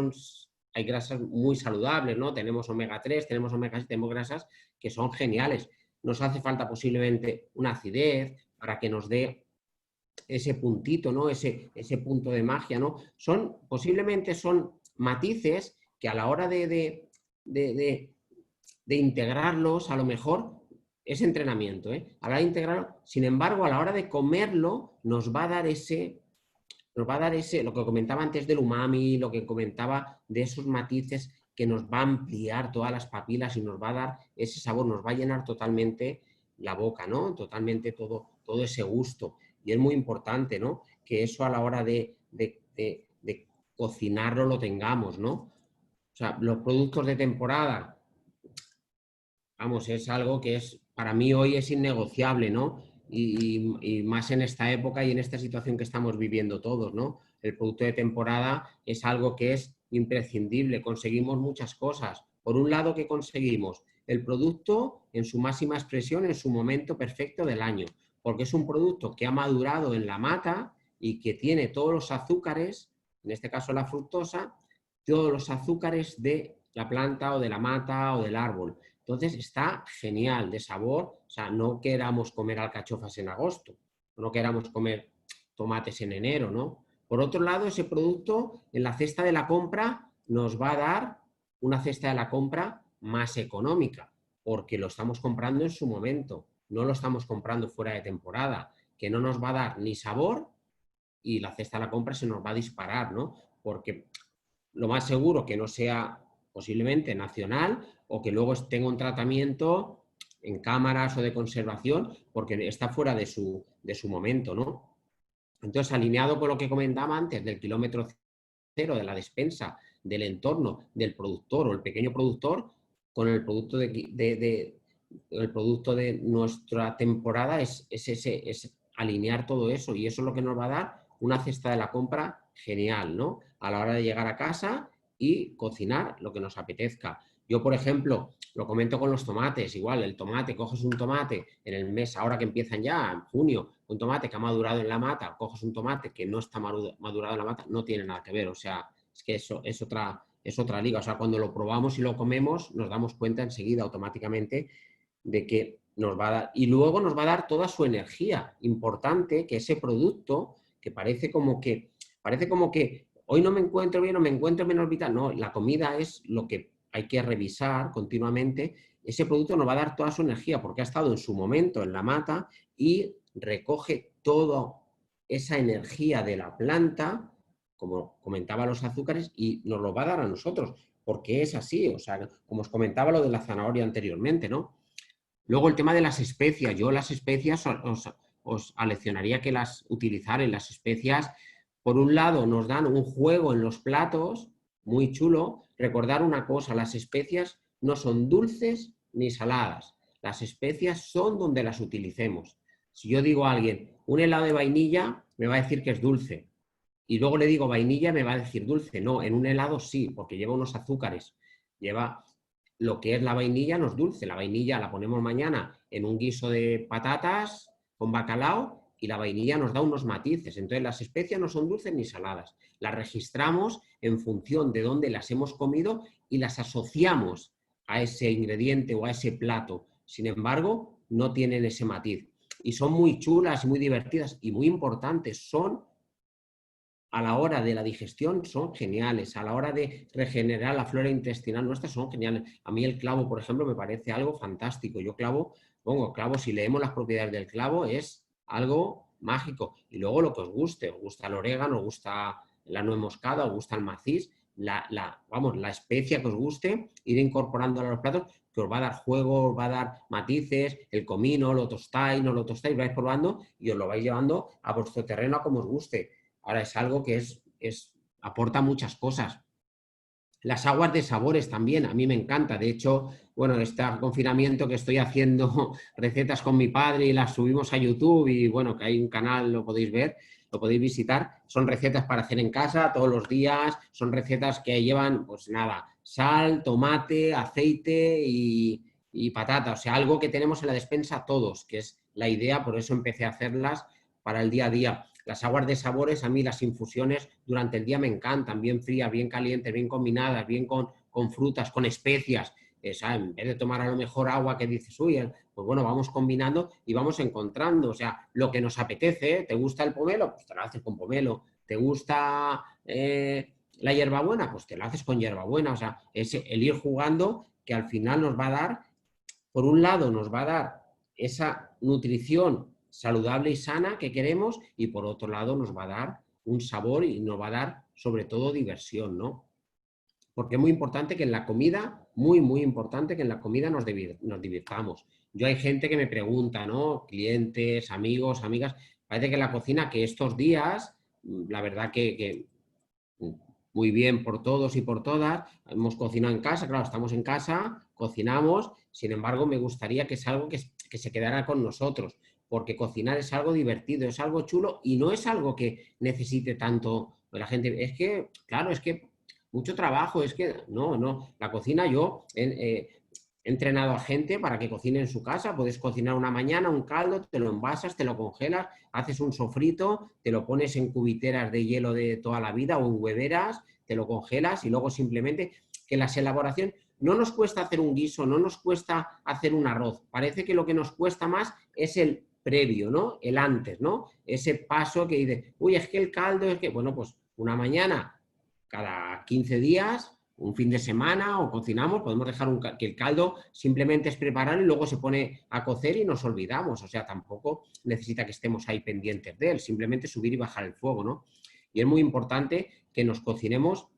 Speaker 2: hay grasas muy saludables, ¿no? Tenemos omega 3, tenemos omega 6, tenemos grasas que son geniales. Nos hace falta posiblemente una acidez para que nos dé ese puntito, ¿no? Ese punto de magia, ¿no? Posiblemente son matices que a la hora de integrarlos, a lo mejor es entrenamiento, ¿eh? A la hora de integrarlo, sin embargo, a la hora de comerlo, nos va a dar lo que comentaba antes del umami, lo que comentaba de esos matices que nos va a ampliar todas las papilas y nos va a dar ese sabor, nos va a llenar totalmente la boca, ¿no? Totalmente todo ese gusto. Y es muy importante, ¿no? Que eso a la hora de cocinarlo lo tengamos, ¿no? O sea, los productos de temporada, vamos, es algo que para mí hoy es innegociable, ¿no? Y más en esta época y en esta situación que estamos viviendo todos, ¿no? El producto de temporada es algo que es imprescindible. Conseguimos muchas cosas. Por un lado, ¿qué conseguimos? El producto en su máxima expresión, en su momento perfecto del año, porque es un producto que ha madurado en la mata y que tiene todos los azúcares, en este caso la fructosa, todos los azúcares de la planta o de la mata o del árbol. Entonces está genial de sabor, o sea, no queramos comer alcachofas en agosto, no queramos comer tomates en enero, ¿no? Por otro lado, ese producto en la cesta de la compra nos va a dar una cesta de la compra más económica, porque lo estamos comprando en su momento, no lo estamos comprando fuera de temporada, que no nos va a dar ni sabor y la cesta de la compra se nos va a disparar, ¿no? Porque lo más seguro que no sea posiblemente nacional o que luego tenga un tratamiento en cámaras o de conservación porque está fuera de su momento, ¿no? Entonces, alineado con lo que comentaba antes del kilómetro cero, de la despensa, del entorno, del productor o el pequeño productor, con el producto el producto de nuestra temporada es alinear todo eso, y eso es lo que nos va a dar una cesta de la compra genial, ¿no? A la hora de llegar a casa y cocinar lo que nos apetezca. Yo, por ejemplo, lo comento con los tomates, igual el tomate, coges un tomate en el mes, ahora que empiezan ya, en junio, un tomate que ha madurado en la mata, coges un tomate que no está madurado en la mata, no tiene nada que ver, o sea, es que eso es otra liga. O sea, cuando lo probamos y lo comemos, nos damos cuenta enseguida automáticamente de que nos va a dar, y luego nos va a dar toda su energía. Importante que ese producto, que parece como que hoy no me encuentro bien o me encuentro menos vital, no, la comida es lo que hay que revisar continuamente. Ese producto nos va a dar toda su energía porque ha estado en su momento en la mata y recoge toda esa energía de la planta, como comentaba, los azúcares, y nos lo va a dar a nosotros, porque es así. O sea, como os comentaba lo de la zanahoria anteriormente, ¿no? Luego el tema de las especias. Yo las especias os aleccionaría que las utilizaran. Las especias, por un lado, nos dan un juego en los platos muy chulo. Recordar una cosa, las especias no son dulces ni saladas. Las especias son donde las utilicemos. Si yo digo a alguien, un helado de vainilla, me va a decir que es dulce. Y luego le digo vainilla, me va a decir dulce. No, en un helado sí, porque lleva unos azúcares. Lleva lo que es la vainilla, no es dulce. La vainilla la ponemos mañana en un guiso de patatas con bacalao y la vainilla nos da unos matices. Entonces las especias no son dulces ni saladas. Las registramos en función de dónde las hemos comido y las asociamos a ese ingrediente o a ese plato. Sin embargo, no tienen ese matiz. Y son muy chulas, muy divertidas y muy importantes. Son, a la hora de la digestión, son geniales. A la hora de regenerar la flora intestinal nuestra, son geniales. A mí el clavo, por ejemplo, me parece algo fantástico. Yo pongo clavo, si leemos las propiedades del clavo, es algo mágico. Y luego lo que os gusta el orégano, os gusta la nuez moscada, os gusta el macis, la especia que os guste, ir incorporando a los platos, que os va a dar juego, os va a dar matices. El comino, lo tostáis, no lo tostáis, vais probando y os lo vais llevando a vuestro terreno a como os guste. Ahora es algo que aporta muchas cosas. Las aguas de sabores también, a mí me encanta. De hecho, bueno, este confinamiento que estoy haciendo recetas con mi padre y las subimos a YouTube y bueno, que hay un canal, lo podéis ver, lo podéis visitar. Son recetas para hacer en casa todos los días, son recetas que llevan, pues nada, sal, tomate, aceite y patata. O sea, algo que tenemos en la despensa todos, que es la idea, por eso empecé a hacerlas, para el día a día. Las aguas de sabores, a mí las infusiones durante el día me encantan, bien frías, bien calientes, bien combinadas, bien con frutas, con especias. En vez de tomar a lo mejor agua que dices, uy, pues bueno, vamos combinando y vamos encontrando, o sea, lo que nos apetece. ¿Te gusta el pomelo? Pues te lo haces con pomelo. ¿Te gusta la hierbabuena? Pues te lo haces con hierbabuena. O sea, es el ir jugando que al final nos va a dar, por un lado, nos va a dar esa nutrición saludable y sana que queremos, y por otro lado nos va a dar un sabor y nos va a dar sobre todo diversión, ¿no? Porque es muy importante que en la comida, muy importante que en la comida nos divirtamos. Yo hay gente que me pregunta, ¿no? Clientes, amigos, amigas, parece que la cocina, que estos días, la verdad que muy bien por todos y por todas, hemos cocinado en casa, claro, estamos en casa, cocinamos, sin embargo me gustaría que es algo que se quedara con nosotros, porque cocinar es algo divertido, es algo chulo y no es algo que necesite tanto la gente. Es que, claro, es que mucho trabajo, es que no, la cocina yo he entrenado a gente para que cocine en su casa. Puedes cocinar una mañana un caldo, te lo envasas, te lo congelas, haces un sofrito, te lo pones en cubiteras de hielo de toda la vida o en hueveras, te lo congelas y luego simplemente que las elaboraciones no nos cuesta hacer un guiso, no nos cuesta hacer un arroz. Parece que lo que nos cuesta más es el previo, ¿no? El antes, ¿no? Ese paso que dice, uy, es que el caldo es que, bueno, pues una mañana cada 15 días, un fin de semana o cocinamos, podemos dejar que el caldo simplemente es preparar y luego se pone a cocer y nos olvidamos. O sea, tampoco necesita que estemos ahí pendientes de él, simplemente subir y bajar el fuego, ¿no? Y es muy importante que nos cocinemos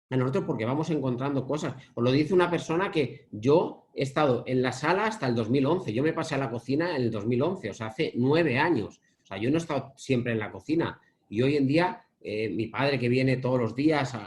Speaker 2: a nosotros porque vamos encontrando cosas. Os lo dice una persona que yo he estado en la sala hasta el 2011. Yo me pasé a la cocina en el 2011, o sea, hace 9 años. O sea, yo no he estado siempre en la cocina. Y hoy en día, mi padre que viene todos los días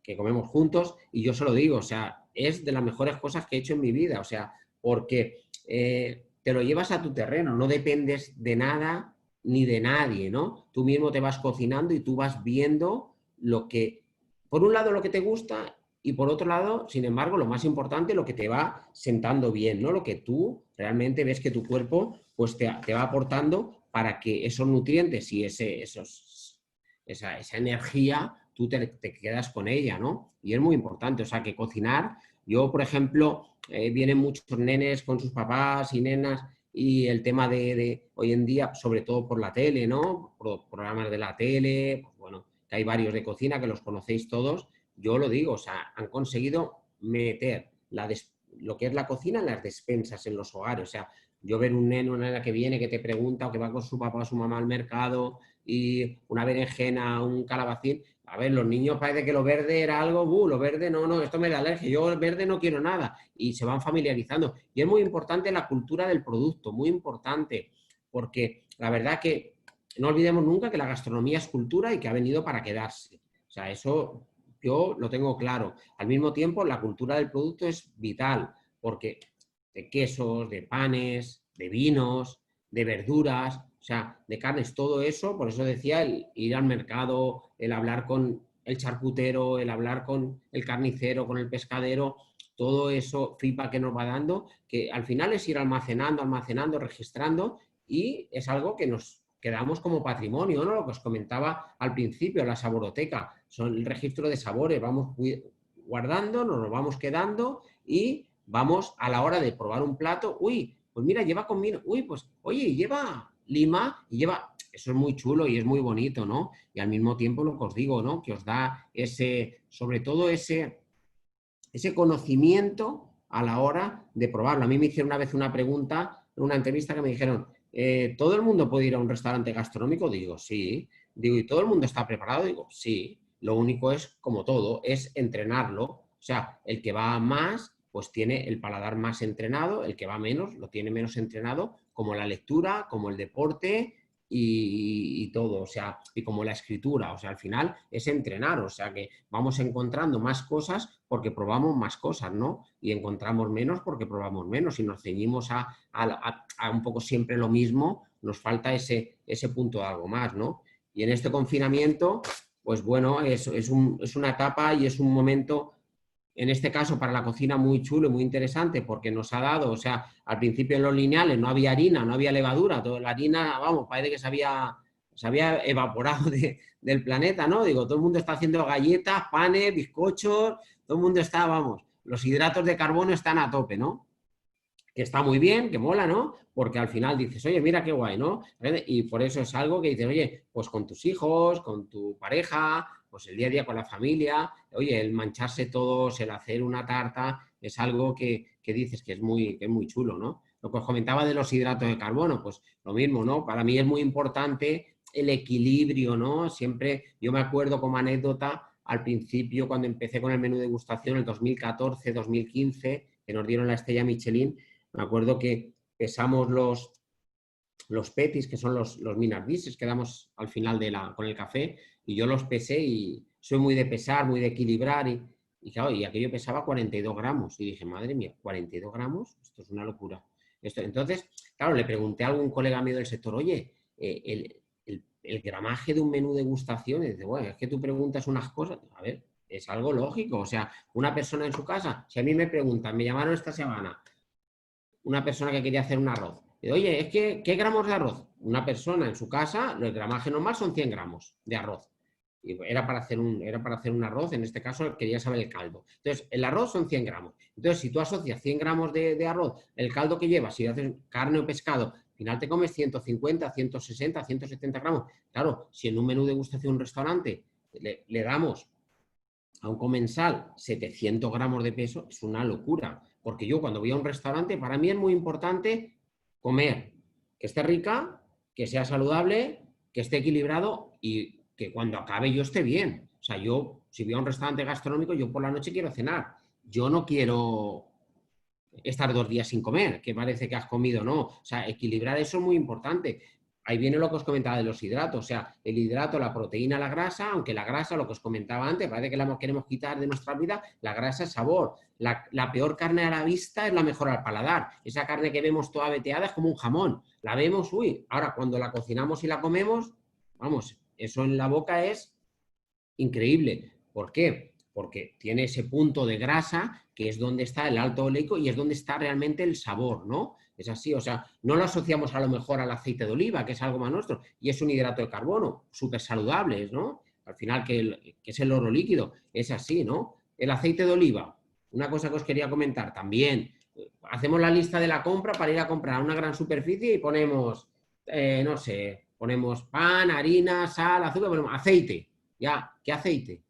Speaker 2: que comemos juntos, y yo se lo digo, o sea, es de las mejores cosas que he hecho en mi vida, o sea, porque te lo llevas a tu terreno, no dependes de nada ni de nadie, ¿no? Tú mismo te vas cocinando y tú vas viendo lo que, por un lado, lo que te gusta y por otro lado, sin embargo, lo más importante, lo que te va sentando bien, ¿no? Lo que tú realmente ves que tu cuerpo pues te va aportando para que esos nutrientes y esa energía tú te quedas con ella, ¿no? Y es muy importante, o sea, que cocinar, yo, por ejemplo, vienen muchos nenes con sus papás y nenas y el tema de hoy en día, sobre todo por la tele, ¿no? Por programas de la tele, pues bueno, que hay varios de cocina que los conocéis todos, yo lo digo, o sea, han conseguido meter lo que es la cocina en las despensas, en los hogares, o sea, yo ver un neno, una nena que viene, que te pregunta o que va con su papá o su mamá al mercado y una berenjena, un calabacín. A ver, los niños parece que lo verde era algo, lo verde no, esto me da alergia, yo el verde no quiero nada. Y se van familiarizando. Y es muy importante la cultura del producto, muy importante, porque la verdad que no olvidemos nunca que la gastronomía es cultura y que ha venido para quedarse. O sea, eso yo lo tengo claro. Al mismo tiempo, la cultura del producto es vital, porque de quesos, de panes, de vinos, de verduras, o sea, de carnes, todo eso, por eso decía, el ir al mercado, el hablar con el charcutero, el hablar con el carnicero, con el pescadero, todo eso feedback que nos va dando, que al final es ir almacenando, registrando, y es algo que nos quedamos como patrimonio, ¿no? Lo que os comentaba al principio, la saboroteca, son el registro de sabores, vamos guardando, nos lo vamos quedando y vamos a la hora de probar un plato, uy, pues mira, lleva comino, uy, pues, oye, lleva lima y lleva, eso es muy chulo y es muy bonito, ¿no? Y al mismo tiempo lo que os digo, ¿no? Que os da sobre todo ese conocimiento a la hora de probarlo. A mí me hicieron una vez una pregunta en una entrevista que me dijeron, ¿todo el mundo puede ir a un restaurante gastronómico? Digo, sí. Digo, ¿y todo el mundo está preparado? Digo, sí. Lo único es, como todo, es entrenarlo. O sea, el que va más, pues tiene el paladar más entrenado, el que va menos, lo tiene menos entrenado, como la lectura, como el deporte y todo, o sea, y como la escritura, o sea, al final es entrenar, o sea, que vamos encontrando más cosas porque probamos más cosas, ¿no? Y encontramos menos porque probamos menos y nos ceñimos a un poco siempre lo mismo, nos falta ese punto de algo más, ¿no? Y en este confinamiento, pues bueno, es una etapa y es un momento en este caso para la cocina muy chulo y muy interesante porque nos ha dado, o sea, al principio en los lineales no había harina, no había levadura, toda la harina, vamos, parece que se había evaporado del planeta, ¿no? Digo, todo el mundo está haciendo galletas, panes, bizcochos, todo el mundo está, vamos, los hidratos de carbono están a tope, ¿no? Que está muy bien, que mola, ¿no? Porque al final dices, oye, mira qué guay, ¿no? Y por eso es algo que dices, oye, pues con tus hijos, con tu pareja, pues el día a día con la familia, oye, el mancharse todos, el hacer una tarta, es algo que dices que es muy chulo, ¿no? Lo que os comentaba de los hidratos de carbono, pues lo mismo, ¿no? Para mí es muy importante el equilibrio, ¿no? Siempre, yo me acuerdo como anécdota, al principio cuando empecé con el menú de degustación, en el 2014, 2015, que nos dieron la estrella Michelin, me acuerdo que pesamos los petis, que son los minardises que damos al final con el café, y yo los pesé y soy muy de pesar, muy de equilibrar, claro, y aquello pesaba 42 gramos. Y dije, madre mía, 42 gramos, esto es una locura. Entonces, claro, le pregunté a algún colega mío del sector, oye, el gramaje de un menú de degustación, y dice, bueno, es que tú preguntas unas cosas, a ver, es algo lógico, o sea, una persona en su casa, si a mí me preguntan, me llamaron esta semana, una persona que quería hacer un arroz. Y, oye, es que, ¿qué gramos de arroz? Una persona en su casa, el gramaje normal son 100 gramos de arroz. Y era para hacer un arroz, en este caso quería saber el caldo. Entonces, el arroz son 100 gramos. Entonces, si tú asocias 100 gramos de arroz, el caldo que llevas, si haces carne o pescado, al final te comes 150, 160, 170 gramos. Claro, si en un menú de degustación de un restaurante le damos a un comensal 700 gramos de peso, es una locura. Porque yo cuando voy a un restaurante, para mí es muy importante comer, que esté rica, que sea saludable, que esté equilibrado y que cuando acabe yo esté bien. O sea, yo, si voy a un restaurante gastronómico, yo por la noche quiero cenar. Yo no quiero estar 2 días sin comer, que parece que has comido, no. O sea, equilibrar eso es muy importante. Ahí viene lo que os comentaba de los hidratos, o sea, el hidrato, la proteína, la grasa, aunque la grasa, lo que os comentaba antes, parece que la queremos quitar de nuestra vida, la grasa es sabor. La peor carne a la vista es la mejor al paladar. Esa carne que vemos toda veteada es como un jamón. La vemos, uy, ahora cuando la cocinamos y la comemos, vamos, eso en la boca es increíble. ¿Por qué? Porque tiene ese punto de grasa que es donde está el alto oleico y es donde está realmente el sabor, ¿no? Es así, o sea, no lo asociamos a lo mejor al aceite de oliva, que es algo más nuestro, y es un hidrato de carbono, súper saludable, ¿no? Al final, que es el oro líquido, es así, ¿no? El aceite de oliva, una cosa que os quería comentar también, hacemos la lista de la compra para ir a comprar una gran superficie y ponemos, no sé, ponemos pan, harina, sal, azúcar, ponemos aceite. Ya, ¿qué aceite?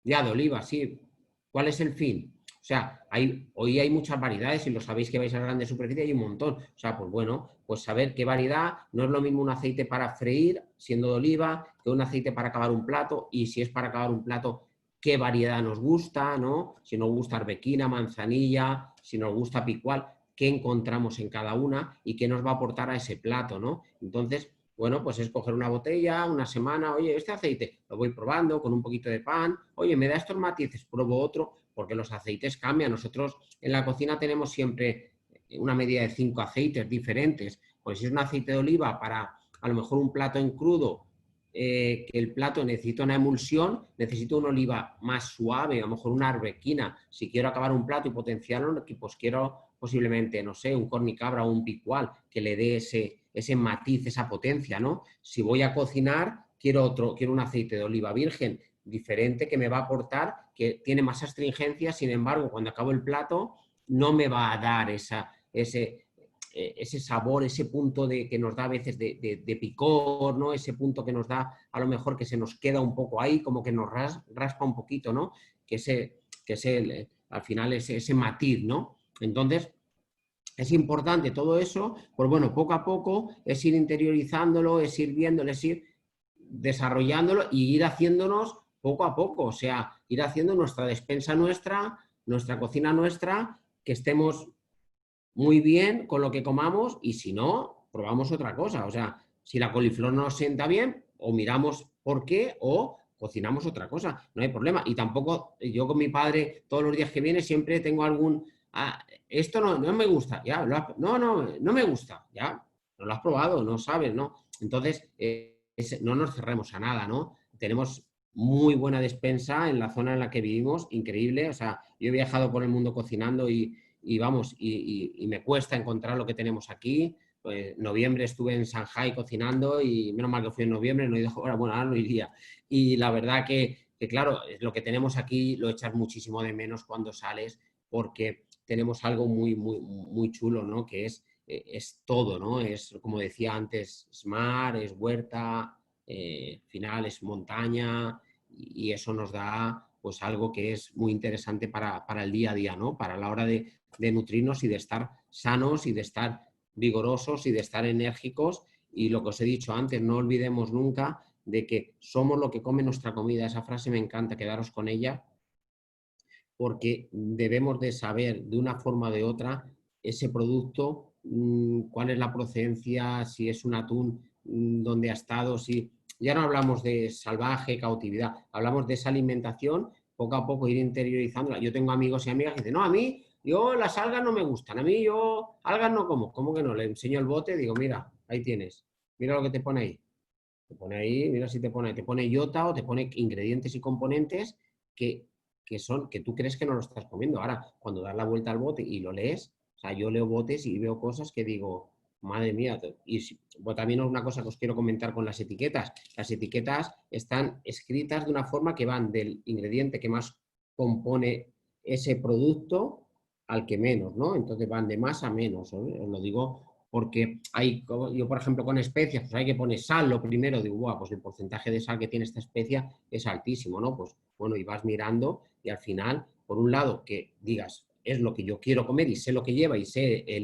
Speaker 2: Ya, de oliva, sí. ¿Cuál es el fin? O sea, hoy hay muchas variedades y lo sabéis que vais a grandes superficies, hay un montón. O sea, pues bueno, pues saber qué variedad, no es lo mismo un aceite para freír, siendo de oliva, que un aceite para acabar un plato, y si es para acabar un plato, qué variedad nos gusta, ¿no? Si nos gusta arbequina, manzanilla, si nos gusta picual, qué encontramos en cada una y qué nos va a aportar a ese plato, ¿no? Entonces, bueno, pues es coger una botella, una semana, oye, este aceite lo voy probando con un poquito de pan, oye, me da estos matices, pruebo otro, porque los aceites cambian. Nosotros en la cocina tenemos siempre una medida de 5 aceites diferentes. Pues si es un aceite de oliva para a lo mejor un plato en crudo, que el plato necesita una emulsión, necesito una oliva más suave, a lo mejor una arbequina. Si quiero acabar un plato y potenciarlo, pues quiero posiblemente, no sé, un cornicabra o un picual que le dé ese matiz, esa potencia, ¿no? Si voy a cocinar, quiero un aceite de oliva virgen diferente que me va a aportar, que tiene más astringencia, sin embargo, cuando acabo el plato, no me va a dar ese sabor, ese punto que nos da a veces de picor, ¿no? Ese punto que nos da a lo mejor que se nos queda un poco ahí, como que nos raspa un poquito, ¿no? Al final ese matiz, ¿no? Entonces, es importante todo eso, pues bueno, poco a poco es ir interiorizándolo, es ir viéndolo, es ir desarrollándolo y ir haciéndonos poco a poco, o sea, ir haciendo nuestra despensa nuestra cocina nuestra, que estemos muy bien con lo que comamos y si no, probamos otra cosa. O sea, si la coliflor no nos sienta bien, o miramos por qué o cocinamos otra cosa. No hay problema. Y tampoco, yo con mi padre, todos los días que viene, siempre tengo algún... esto no me gusta. Ya, no me gusta. Ya, no lo has probado, no sabes, ¿no? Entonces, no nos cerremos a nada, ¿no? Tenemos muy buena despensa en la zona en la que vivimos, increíble. O sea, yo he viajado por el mundo cocinando y vamos, y me cuesta encontrar lo que tenemos aquí. Pues noviembre estuve en Shanghái cocinando y menos mal que fui en noviembre, no he ido ahora, bueno, ahora no iría. Y la verdad que claro, lo que tenemos aquí lo echas muchísimo de menos cuando sales porque tenemos algo muy, muy, muy chulo, ¿no? Que es todo, ¿no? Es, como decía antes, es mar, es huerta, final es montaña y eso nos da pues algo que es muy interesante para el día a día, ¿no? Para la hora de nutrirnos y de estar sanos y de estar vigorosos y de estar enérgicos. Y lo que os he dicho antes, no olvidemos nunca de que somos lo que come nuestra comida. Esa frase me encanta, quedaros con ella, porque debemos de saber de una forma o de otra ese producto, cuál es la procedencia, si es un atún, dónde ha estado, si ya no hablamos de salvaje, cautividad, hablamos de esa alimentación, poco a poco ir interiorizándola. Yo tengo amigos y amigas que dicen, no, a mí, yo las algas no me gustan, a mí yo algas no como, ¿cómo que no? Le enseño el bote, digo, mira, ahí tienes, mira lo que te pone ahí. Te pone ahí, mira si te pone iota o te pone ingredientes y componentes que, que tú crees que no lo estás comiendo. Ahora, cuando das la vuelta al bote y lo lees, o sea, yo leo botes y veo cosas que digo, madre mía. Y pues también es una cosa que os quiero comentar con las etiquetas. Las etiquetas están escritas de una forma que van del ingrediente que más compone ese producto al que menos, ¿no? Entonces van de más a menos, ¿eh? Os lo digo porque hay, yo por ejemplo con especias, pues hay que poner sal lo primero, digo, buah, pues el porcentaje de sal que tiene esta especia es altísimo, ¿no? Pues bueno, y vas mirando y al final, por un lado, que digas, es lo que yo quiero comer y sé lo que lleva y sé el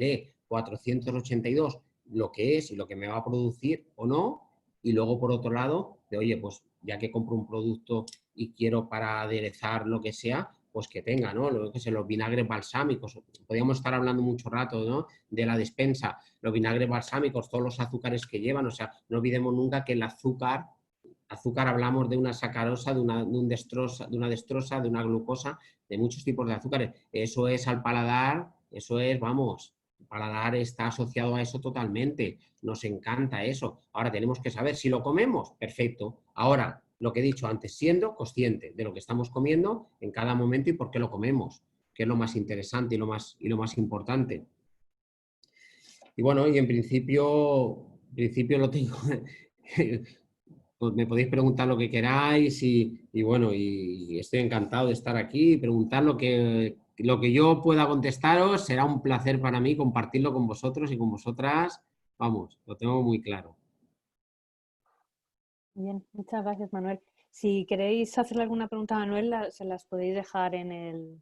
Speaker 2: E482 lo que es y lo que me va a producir o no, y luego por otro lado, de oye, pues ya que compro un producto y quiero para aderezar lo que sea, pues que tenga, ¿no? Lo que sé, los vinagres balsámicos. Podríamos estar hablando mucho rato, ¿no? De la despensa, los vinagres balsámicos, todos los azúcares que llevan, o sea, no olvidemos nunca que el azúcar hablamos de una sacarosa, de una destrosa, de una glucosa, de muchos tipos de azúcares. Eso es al paladar, eso es, vamos, el paladar está asociado a eso totalmente. Nos encanta eso. Ahora tenemos que saber si lo comemos, perfecto. Ahora, lo que he dicho antes, siendo consciente de lo que estamos comiendo en cada momento y por qué lo comemos, que es lo más interesante y lo más importante. Y bueno, y en principio lo tengo. Pues me podéis preguntar lo que queráis y bueno, y estoy encantado de estar aquí y preguntar lo que yo pueda contestaros. Será un placer para mí compartirlo con vosotros y con vosotras. Vamos, lo tengo muy claro.
Speaker 1: Bien, muchas gracias, Manuel. Si queréis hacerle alguna pregunta a Manuel, se las podéis dejar en el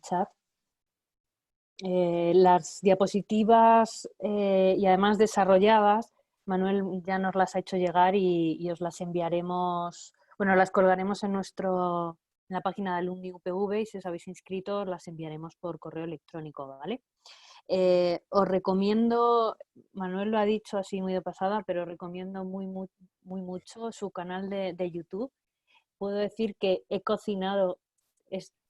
Speaker 1: chat. Las diapositivas y además desarrolladas, Manuel ya nos las ha hecho llegar y os las enviaremos, bueno, las colgaremos en la página de Alumni UPV y si os habéis inscrito os las enviaremos por correo electrónico, ¿vale? Os recomiendo, Manuel lo ha dicho así muy de pasada, pero os recomiendo muy mucho su canal de YouTube. Puedo decir que he cocinado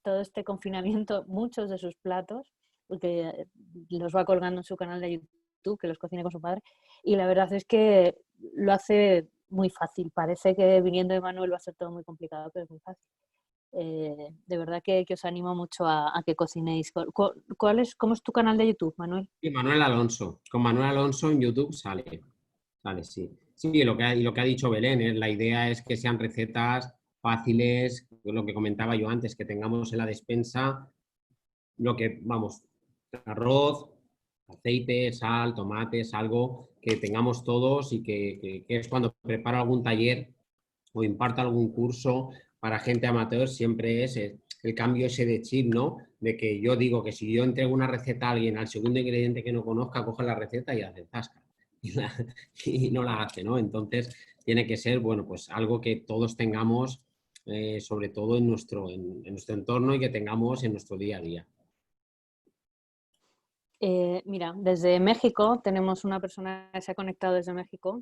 Speaker 1: todo este confinamiento muchos de sus platos, porque los va colgando en su canal de YouTube, que los cocina con su padre, y la verdad es que lo hace muy fácil. Parece que viniendo de Manuel va a ser todo muy complicado, pero es muy fácil. De verdad que os animo mucho a que cocinéis. ¿Cómo es tu canal de YouTube, Manuel?
Speaker 2: Y Manuel Alonso, con Manuel Alonso en YouTube sale, sí. Sí, y lo que ha dicho Belén, la idea es que sean recetas fáciles, lo que comentaba yo antes, que tengamos en la despensa lo que, vamos, arroz, aceite, sal, tomates, algo que tengamos todos y que es cuando preparo algún taller o imparto algún curso para gente amateur, siempre es el cambio ese de chip, ¿no? De que yo digo que si yo entrego una receta a alguien, al segundo ingrediente que no conozca, coge la receta y hace zasca. Y no la hace, ¿no? Entonces, tiene que ser, bueno, pues algo que todos tengamos, sobre todo en nuestro entorno y que tengamos en nuestro día a día.
Speaker 1: Mira, desde México tenemos una persona que se ha conectado desde México.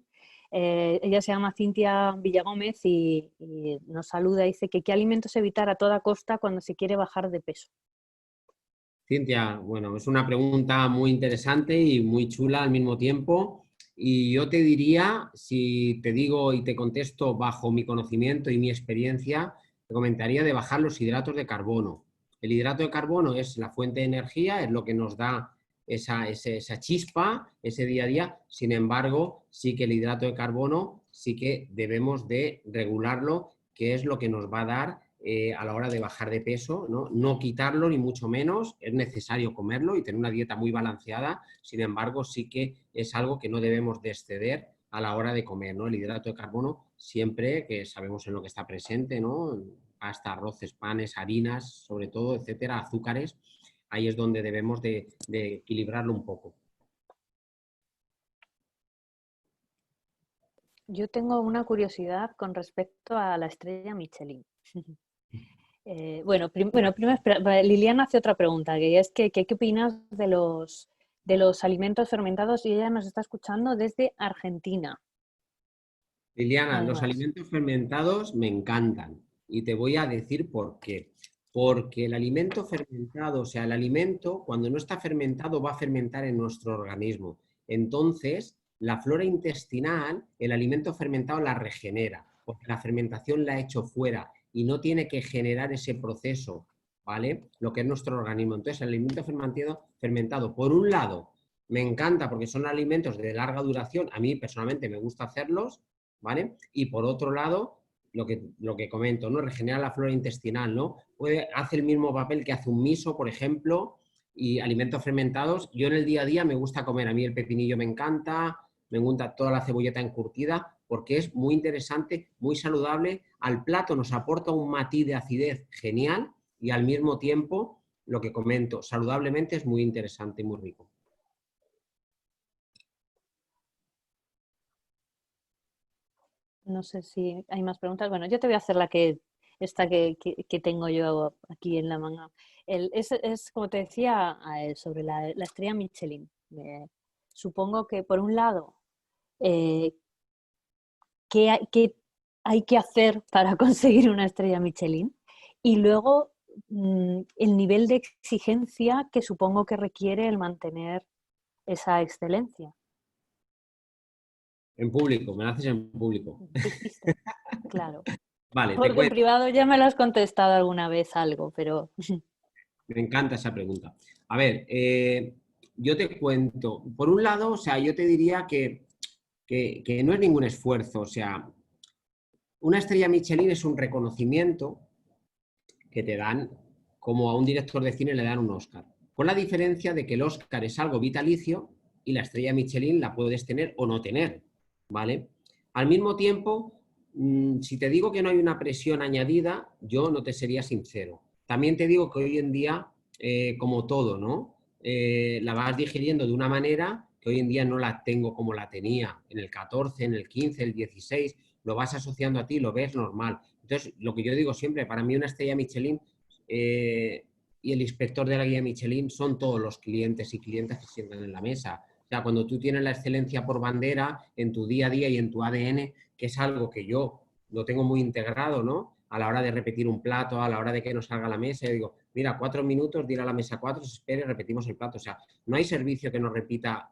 Speaker 1: Ella se llama Cintia Villagómez y nos saluda y dice que qué alimentos evitar a toda costa cuando se quiere bajar de peso.
Speaker 2: Cintia, bueno, es una pregunta muy interesante y muy chula al mismo tiempo Y yo te diría, si te digo y te contesto bajo mi conocimiento y mi experiencia, te comentaría de bajar los hidratos de carbono. El hidrato de carbono es la fuente de energía, es lo que nos da esa chispa, ese día a día. Sin embargo, sí que el hidrato de carbono sí que debemos de regularlo, que es lo que nos va a dar a la hora de bajar de peso, ¿no? No quitarlo ni mucho menos, es necesario comerlo y tener una dieta muy balanceada. Sin embargo, sí que es algo que no debemos de exceder a la hora de comer, ¿no? El hidrato de carbono siempre que sabemos en lo que está presente, ¿no? Pasta, arroces, panes, harinas, sobre todo, etcétera, azúcares. Ahí es donde debemos de equilibrarlo un poco.
Speaker 1: Yo tengo una curiosidad con respecto a la estrella Michelin. Bueno, primero Liliana hace otra pregunta, que es que ¿qué opinas de los alimentos fermentados? Y ella nos está escuchando desde Argentina,
Speaker 2: Liliana, los
Speaker 1: además.
Speaker 2: alimentos fermentados me encantan y te voy a decir por qué. Porque el alimento fermentado, o sea, el alimento cuando no está fermentado va a fermentar en nuestro organismo. Entonces, la flora intestinal, el alimento fermentado la regenera, porque la fermentación la ha hecho fuera y no tiene que generar ese proceso, ¿vale? Lo que es nuestro organismo. Entonces, el alimento fermentado, por un lado, me encanta porque son alimentos de larga duración. A mí personalmente me gusta hacerlos, ¿vale? Y por otro lado, lo que comento, ¿no? Regenera la flora intestinal, ¿no? Hace el mismo papel que hace un miso, por ejemplo, y alimentos fermentados. Yo en el día a día me gusta comer, a mí el pepinillo me encanta, me gusta toda la cebolleta encurtida, porque es muy interesante, muy saludable. Al plato nos aporta un matiz de acidez genial y al mismo tiempo, lo que comento, saludablemente es muy interesante y muy rico.
Speaker 1: No sé si hay más preguntas. Bueno, yo te voy a hacer esta que tengo yo aquí en la manga. Es como te decía, sobre la estrella Michelin. Supongo que por un lado, eh, qué hay que hacer para conseguir una estrella Michelin? Y luego, el nivel de exigencia que supongo que requiere el mantener esa excelencia.
Speaker 2: En público, me lo haces en público.
Speaker 1: ¿Viste? Claro.
Speaker 2: Vale, te
Speaker 1: Porque en
Speaker 2: cuento.
Speaker 1: privado ya me lo has contestado alguna vez algo, pero
Speaker 2: Me encanta esa pregunta. A ver, yo te cuento, por un lado, o sea, yo te diría que no es ningún esfuerzo, o sea, una estrella Michelin es un reconocimiento que te dan como a un director de cine le dan un Oscar. Con la diferencia de que el Oscar es algo vitalicio y la estrella Michelin la puedes tener o no tener, ¿vale? Al mismo tiempo, si te digo que no hay una presión añadida, yo no te sería sincero. También te digo que hoy en día, como todo, ¿no? La vas digiriendo de una manera que hoy en día no la tengo como la tenía en el 14, en el 15, el 16, lo vas asociando a ti, lo ves normal. Entonces, lo que yo digo siempre, para mí una estrella Michelin y el inspector de la guía Michelin son todos los clientes y clientas que sientan en la mesa. O sea, cuando tú tienes la excelencia por bandera en tu día a día y en tu ADN, que es algo que yo lo tengo muy integrado, ¿no? A la hora de repetir un plato, a la hora de que nos salga a la mesa, yo digo, mira, 4 minutos, dile a la mesa 4, se espere, repetimos el plato. O sea, no hay servicio que nos repita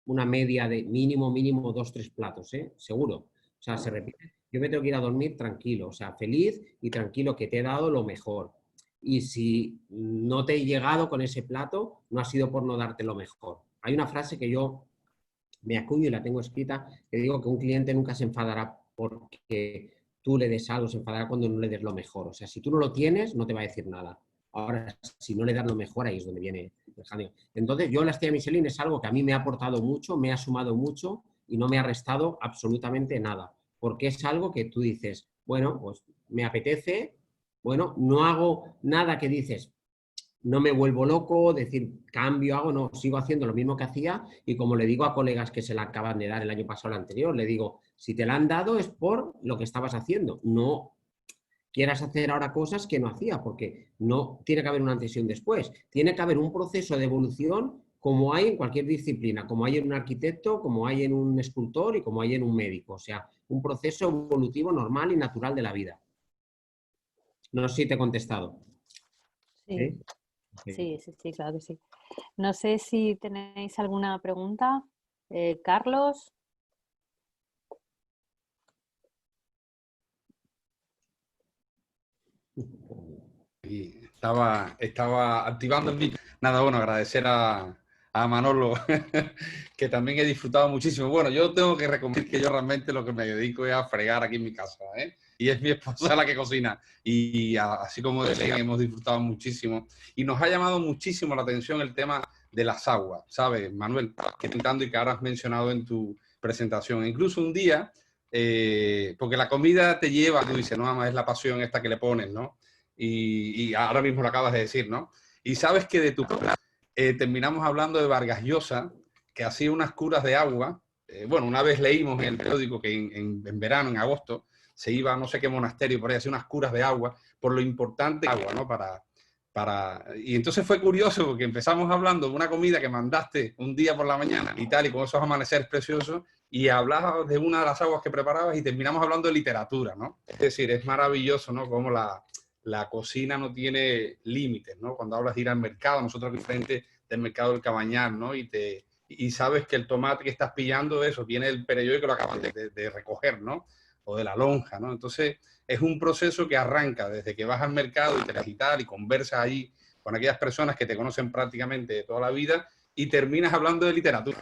Speaker 2: una media de mínimo 2, 3 platos, ¿eh? Seguro. O sea, se repite. Yo me tengo que ir a dormir tranquilo, o sea, feliz y tranquilo que te he dado lo mejor. Y si no te he llegado con ese plato, no ha sido por no darte lo mejor. Hay una frase que yo me acuño y la tengo escrita, que digo que un cliente nunca se enfadará porque tú le des algo, se enfadará cuando no le des lo mejor. O sea, si tú no lo tienes, no te va a decir nada. Ahora, si no le das lo mejor, ahí es donde viene el jaleo. Entonces, yo la estrella Michelin es algo que a mí me ha aportado mucho, me ha sumado mucho y no me ha restado absolutamente nada. Porque es algo que tú dices, bueno, pues me apetece, bueno, no hago nada que dices, no me vuelvo loco, decir cambio, hago, no, sigo haciendo lo mismo que hacía y como le digo a colegas que se la acaban de dar el año pasado o el anterior, le digo, si te la han dado es por lo que estabas haciendo, no quieras hacer ahora cosas que no hacía, porque no tiene que haber un antes y un después, tiene que haber un proceso de evolución como hay en cualquier disciplina, como hay en un arquitecto, como hay en un escultor y como hay en un médico, o sea, un proceso evolutivo normal y natural de la vida. No sé si te he contestado.
Speaker 1: sí,
Speaker 2: ¿Eh? Okay.
Speaker 1: sí, claro que sí. No sé si tenéis alguna pregunta. Carlos.
Speaker 3: aquí estaba activando el micro. Nada, bueno, agradecer a Manolo, que también he disfrutado muchísimo. Bueno, yo tengo que reconocer que yo realmente lo que me dedico es a fregar aquí en mi casa, ¿eh? Y es mi esposa la que cocina. Y así como decía, hemos disfrutado muchísimo. Y nos ha llamado muchísimo la atención el tema de las aguas, ¿sabes, Manuel? Que intentando y que ahora has mencionado en tu presentación. Incluso un día, porque la comida te lleva, tú dices, no, mamá, es la pasión esta que le pones, ¿no? Y ahora mismo lo acabas de decir, ¿no? Y sabes que de tu terminamos hablando de Vargas Llosa, que hacía unas curas de agua. Bueno, una vez leímos en el periódico que en verano, en agosto, se iba a no sé qué monasterio por ahí, hacía unas curas de agua, por lo importante que agua, ¿no? Y entonces fue curioso porque empezamos hablando de una comida que mandaste un día por la mañana y tal, y con esos amaneceres preciosos, y hablabas de una de las aguas que preparabas y terminamos hablando de literatura, ¿no? Es decir, es maravilloso, ¿no? Cómo la cocina no tiene límites, ¿no? Cuando hablas de ir al mercado, nosotros aquí frente del mercado del Cabañal, ¿no? Y sabes que el tomate que estás pillando, eso, viene del Perelló y que lo acaban de recoger, ¿no? O de la lonja, ¿no? Entonces, es un proceso que arranca desde que vas al mercado y te las y tal, y conversas ahí con aquellas personas que te conocen prácticamente de toda la vida, y terminas hablando de literatura.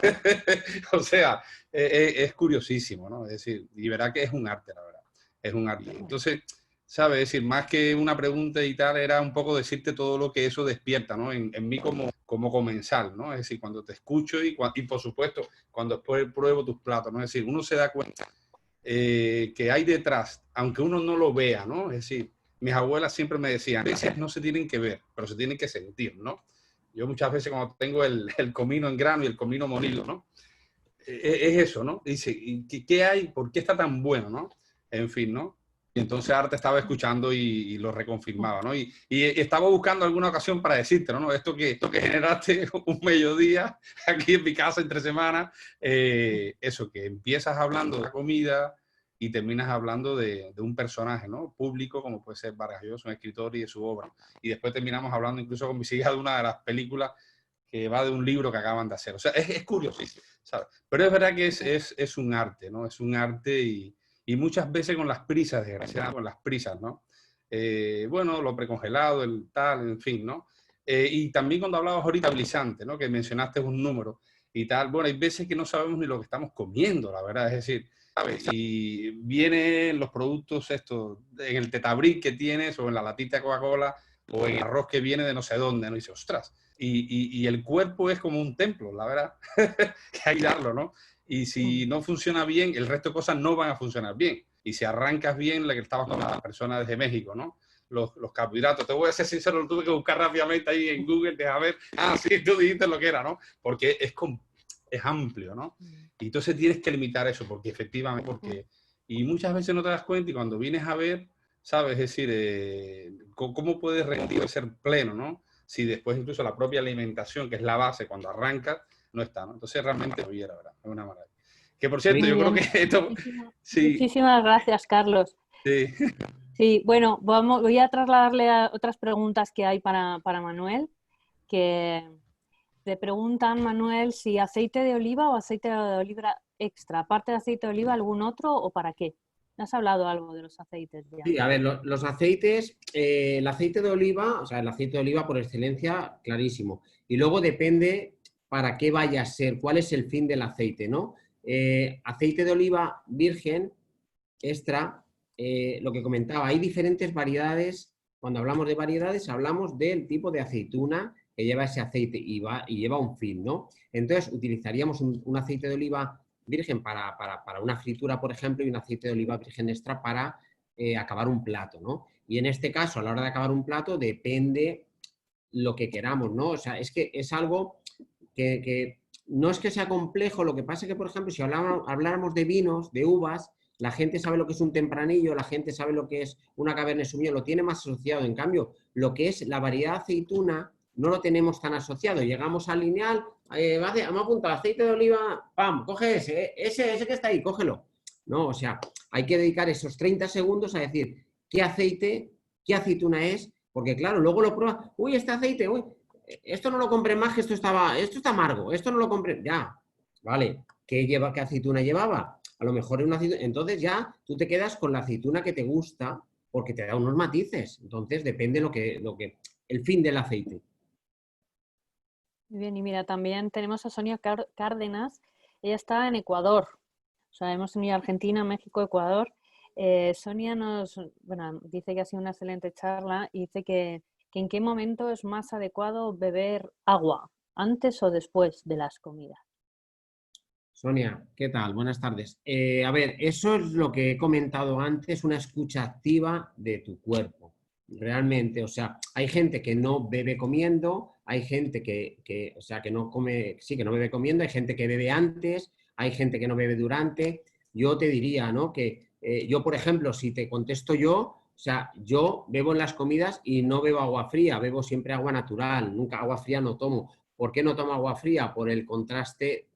Speaker 3: O sea, es curiosísimo, ¿no? Es decir, y verá que es un arte, la verdad. Es un arte. Entonces, ¿sabes? Es decir, más que una pregunta y tal, era un poco decirte todo lo que eso despierta, ¿no? En mí como comensal, ¿no? Es decir, cuando te escucho y por supuesto, cuando después pruebo tus platos, ¿no? Es decir, uno se da cuenta que hay detrás, aunque uno no lo vea, ¿no? Es decir, mis abuelas siempre me decían, veces no se tienen que ver, pero se tienen que sentir, ¿no? Yo muchas veces cuando tengo el comino en grano y el comino molido, ¿no? Es eso, ¿no? Dice, ¿qué hay? ¿Por qué está tan bueno, no? En fin, ¿no? Y entonces ahora te estaba escuchando y lo reconfirmaba, ¿no? Y estaba buscando alguna ocasión para decirte, ¿no? Esto que generaste un mediodía aquí en mi casa entre semanas, eso, que empiezas hablando de la comida y terminas hablando de un personaje, ¿no? Público, como puede ser Vargas Llosa, un escritor y de su obra. Y después terminamos hablando incluso con mi hija de una de las películas que va de un libro que acaban de hacer. O sea, es curiosísimo, ¿sabes? Pero es verdad que es un arte, ¿no? Es un arte y muchas veces con las prisas, desgraciadamente, con las prisas, ¿no? Bueno, lo precongelado, el tal, en fin, ¿no? Y también cuando hablabas ahorita estabilizante, ¿no? Que mencionaste un número y tal. Bueno, hay veces que no sabemos ni lo que estamos comiendo, la verdad. Es decir, ¿sabes? Y vienen los productos estos, en el Tetabric que tienes, o en la latita de Coca-Cola, o en el arroz que viene de no sé dónde, ¿no? Y dices, ostras. Y el cuerpo es como un templo, la verdad. Que hay que darlo, ¿no? Y si no funciona bien, el resto de cosas no van a funcionar bien. Y si arrancas bien, la que estabas con las personas desde México, ¿no? Los carbohidratos. Te voy a ser sincero, lo tuve que buscar rápidamente ahí en Google, deja ver. Ah, sí, tú dijiste lo que era, ¿no? Porque es amplio, ¿no? Y entonces tienes que limitar eso, porque efectivamente, y muchas veces no te das cuenta y cuando vienes a ver, ¿sabes? Es decir, ¿cómo puedes rendir, ser pleno, ¿no? Si después incluso la propia alimentación, que es la base cuando arrancas, no está, ¿no? Entonces realmente, oye, la verdad, es una maravilla. Que por cierto, yo creo que esto...
Speaker 1: Muchísimas gracias, Carlos.
Speaker 3: Sí.
Speaker 1: Sí, bueno, voy a trasladarle a otras preguntas que hay para Manuel, que te preguntan, Manuel, si aceite de oliva o aceite de oliva extra, aparte de aceite de oliva, ¿algún otro o para qué? ¿Has hablado algo de los aceites ya?
Speaker 2: Sí, a ver, los aceites, el aceite de oliva, o sea, el aceite de oliva por excelencia, clarísimo. Y luego depende para qué vaya a ser, cuál es el fin del aceite, ¿no? Aceite de oliva virgen, extra, lo que comentaba, hay diferentes variedades. Cuando hablamos de variedades, hablamos del tipo de aceituna que lleva ese aceite y lleva un fin, ¿no? Entonces, utilizaríamos un aceite de oliva virgen para una fritura, por ejemplo, y un aceite de oliva virgen extra para acabar un plato, ¿no? Y en este caso, a la hora de acabar un plato, depende lo que queramos, ¿no? O sea, es que es algo que no es que sea complejo, lo que pasa es que, por ejemplo, si habláramos de vinos, de uvas, la gente sabe lo que es un tempranillo, la gente sabe lo que es una Cabernet Sauvignon, lo tiene más asociado. En cambio, lo que es la variedad aceituna no lo tenemos tan asociado. Llegamos al lineal, me apunta el aceite de oliva, ¡pam! Coge ese que está ahí, cógelo. No, o sea, hay que dedicar esos 30 segundos a decir qué aceite, qué aceituna es, porque claro, luego lo pruebas, uy, este aceite, uy, esto no lo compré más, que esto está amargo, esto no lo compré, ya, vale, ¿qué aceituna llevaba? A lo mejor es una aceituna, entonces ya tú te quedas con la aceituna que te gusta porque te da unos matices. Entonces depende el fin del aceite.
Speaker 1: Muy bien, y mira, también tenemos a Sonia Cárdenas. Ella está en Ecuador. O sea, hemos unido Argentina, México, Ecuador. Sonia dice que ha sido una excelente charla y dice que en qué momento es más adecuado beber agua, antes o después de las comidas.
Speaker 2: Sonia, ¿qué tal? Buenas tardes. A ver, eso es lo que he comentado antes, una escucha activa de tu cuerpo. Realmente, o sea, hay gente que no bebe comiendo, hay gente que no come, sí, que no bebe comiendo, hay gente que bebe antes, hay gente que no bebe durante. Yo te diría, ¿no? Que yo, por ejemplo, si te contesto yo, o sea, yo bebo en las comidas y no bebo agua fría, bebo siempre agua natural, nunca agua fría no tomo. ¿Por qué no tomo agua fría? Por el contraste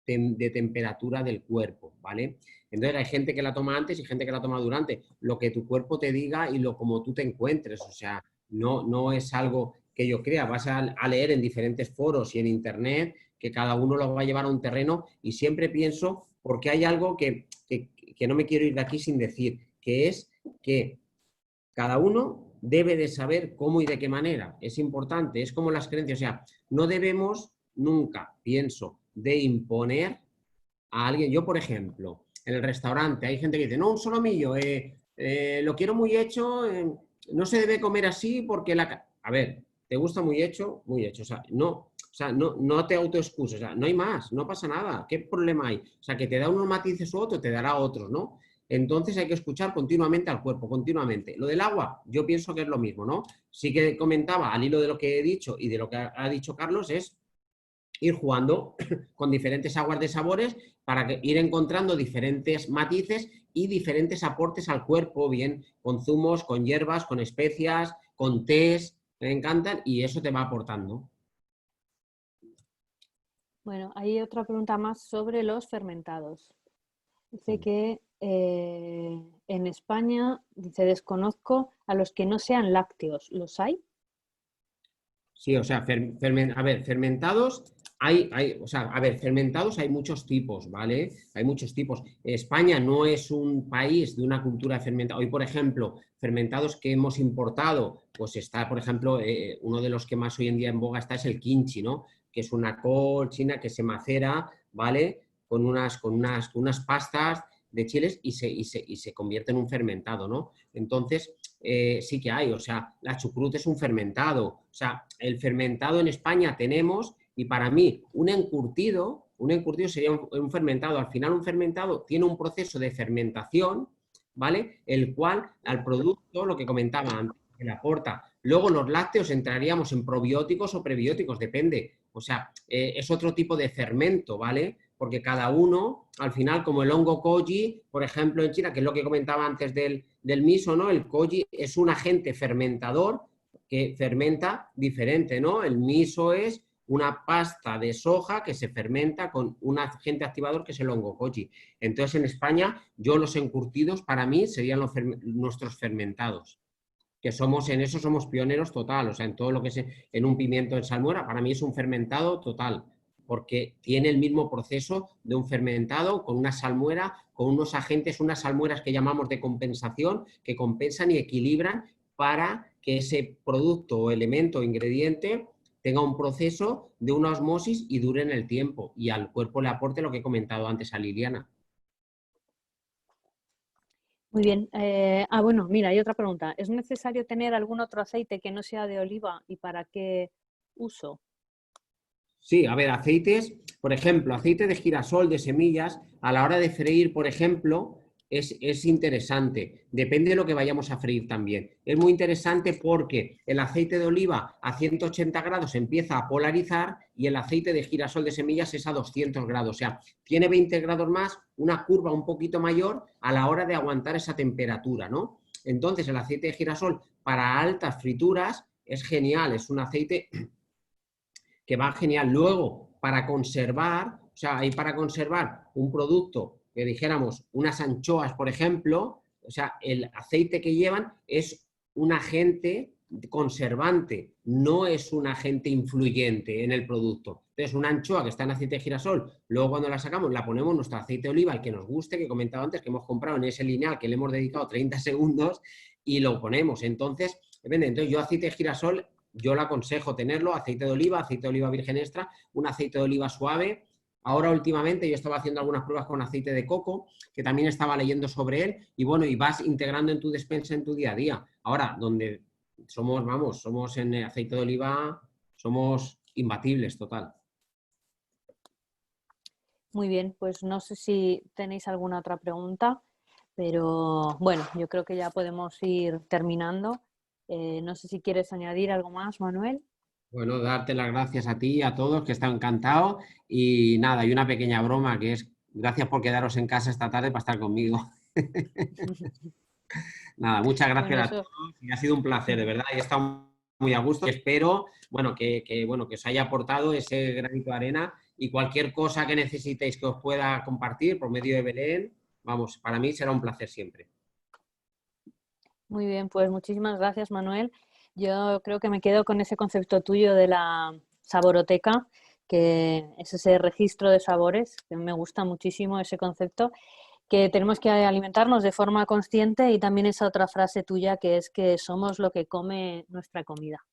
Speaker 2: de temperatura del cuerpo, ¿vale? Entonces hay gente que la toma antes y gente que la toma durante. Lo que tu cuerpo te diga y como tú te encuentres, o sea, no es algo que yo crea. Vas a leer en diferentes foros y en internet que cada uno lo va a llevar a un terreno y siempre pienso, porque hay algo que no me quiero ir de aquí sin decir, que es que cada uno debe de saber cómo y de qué manera. Es importante, es como las creencias, o sea, no debemos nunca, pienso, de imponer a alguien. Yo, por ejemplo, en el restaurante hay gente que dice, no, un solomillo, lo quiero muy hecho, no se debe comer así porque A ver, ¿te gusta muy hecho? Muy hecho. O sea, no te autoexcuses, o sea, no hay más, no pasa nada. ¿Qué problema hay? O sea, que te da unos matices u otro, te dará otros, ¿no? Entonces hay que escuchar continuamente al cuerpo, continuamente. Lo del agua, yo pienso que es lo mismo, ¿no? Sí que comentaba, al hilo de lo que he dicho y de lo que ha dicho Carlos, es ir jugando con diferentes aguas de sabores para ir encontrando diferentes matices y diferentes aportes al cuerpo, bien con zumos, con hierbas, con especias, con tés, me encantan y eso te va aportando.
Speaker 1: Bueno, hay otra pregunta más sobre los fermentados. Dice que en España, dice, desconozco a los que no sean lácteos. ¿Los hay?
Speaker 2: Sí, o sea, fermentados fermentados hay muchos tipos, ¿vale? Hay muchos tipos. España no es un país de una cultura fermentada. Hoy, por ejemplo, fermentados que hemos importado, pues está, por ejemplo, uno de los que más hoy en día en boga está es el kimchi, ¿no? Que es una col china que se macera, ¿vale? Con unas pastas de chiles y se convierte en un fermentado, ¿no? Entonces, sí que hay, o sea, la chucrut es un fermentado, o sea, el fermentado en España tenemos, y para mí un encurtido sería un fermentado. Al final un fermentado tiene un proceso de fermentación, ¿vale? El cual al producto, lo que comentaba antes, que le aporta. Luego los lácteos entraríamos en probióticos o prebióticos, depende, o sea, es otro tipo de fermento, ¿vale? Porque cada uno, al final, como el hongo koji, por ejemplo, en China, que es lo que comentaba antes del miso, ¿no? El koji es un agente fermentador que fermenta diferente, ¿no? El miso es una pasta de soja que se fermenta con un agente activador que es el hongo koji. Entonces, en España, los encurtidos para mí serían nuestros fermentados, que en eso somos pioneros total, o sea, en todo lo que es en un pimiento en salmuera, para mí es un fermentado total, porque tiene el mismo proceso de un fermentado con una salmuera, con unos agentes, unas salmueras que llamamos de compensación, que compensan y equilibran para que ese producto o elemento o ingrediente tenga un proceso de una osmosis y dure en el tiempo y al cuerpo le aporte lo que he comentado antes a Liliana.
Speaker 1: Muy bien. Bueno, mira, hay otra pregunta. ¿Es necesario tener algún otro aceite que no sea de oliva y para qué uso?
Speaker 2: Sí, a ver, aceites, por ejemplo, aceite de girasol, de semillas, a la hora de freír, por ejemplo, es interesante. Depende de lo que vayamos a freír también. Es muy interesante porque el aceite de oliva a 180 grados empieza a polarizar y el aceite de girasol de semillas es a 200 grados. O sea, tiene 20 grados más, una curva un poquito mayor a la hora de aguantar esa temperatura, ¿no? Entonces, el aceite de girasol para altas frituras es genial, es un aceite que va genial. Luego, para conservar, o sea, hay para conservar un producto, que dijéramos, unas anchoas, por ejemplo, o sea, el aceite que llevan es un agente conservante, no es un agente influyente en el producto. Entonces, una anchoa que está en aceite de girasol, luego cuando la sacamos, la ponemos en nuestro aceite de oliva, el que nos guste, que he comentado antes, que hemos comprado en ese lineal, que le hemos dedicado 30 segundos, y lo ponemos. Entonces, depende. Entonces, yo aceite de girasol, yo le aconsejo tenerlo, aceite de oliva virgen extra, un aceite de oliva suave. Ahora, últimamente, yo estaba haciendo algunas pruebas con aceite de coco, que también estaba leyendo sobre él, y bueno, y vas integrando en tu despensa en tu día a día. Ahora, donde somos, vamos, somos en aceite de oliva, somos imbatibles, total.
Speaker 1: Muy bien, pues no sé si tenéis alguna otra pregunta, pero bueno, yo creo que ya podemos ir terminando. No sé si quieres añadir algo más, Manuel.
Speaker 2: Bueno, darte las gracias a ti y a todos, que están encantados. Y nada, y una pequeña broma que es, gracias por quedaros en casa esta tarde para estar conmigo. Nada, muchas
Speaker 1: Bueno,
Speaker 2: gracias a
Speaker 1: eso.
Speaker 2: todos y ha sido un placer, de verdad. Y he estado muy a gusto. Espero, bueno, que os haya aportado ese granito de arena y cualquier cosa que necesitéis que os pueda compartir por medio de Belén, vamos, para mí será un placer siempre.
Speaker 1: Muy bien, pues muchísimas gracias, Manuel. Yo creo que me quedo con ese concepto tuyo de la saboroteca, que es ese registro de sabores, que me gusta muchísimo ese concepto, que tenemos que alimentarnos de forma consciente, y también esa otra frase tuya que es que somos lo que come nuestra comida.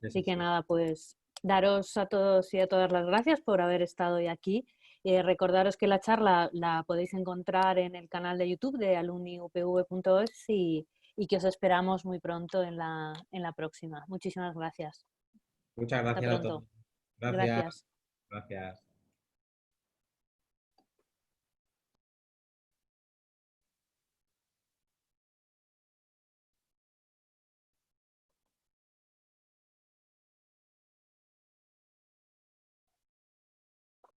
Speaker 2: Eso
Speaker 1: Así que
Speaker 2: sí.
Speaker 1: nada, pues daros a todos y a todas las gracias por haber estado hoy aquí. Recordaros que la charla la podéis encontrar en el canal de YouTube de alumniupv.es y que os esperamos muy pronto en la próxima. Muchísimas gracias.
Speaker 2: Muchas
Speaker 1: Hasta
Speaker 2: gracias a todos.
Speaker 1: pronto.
Speaker 2: Gracias.
Speaker 1: Gracias.
Speaker 2: Gracias.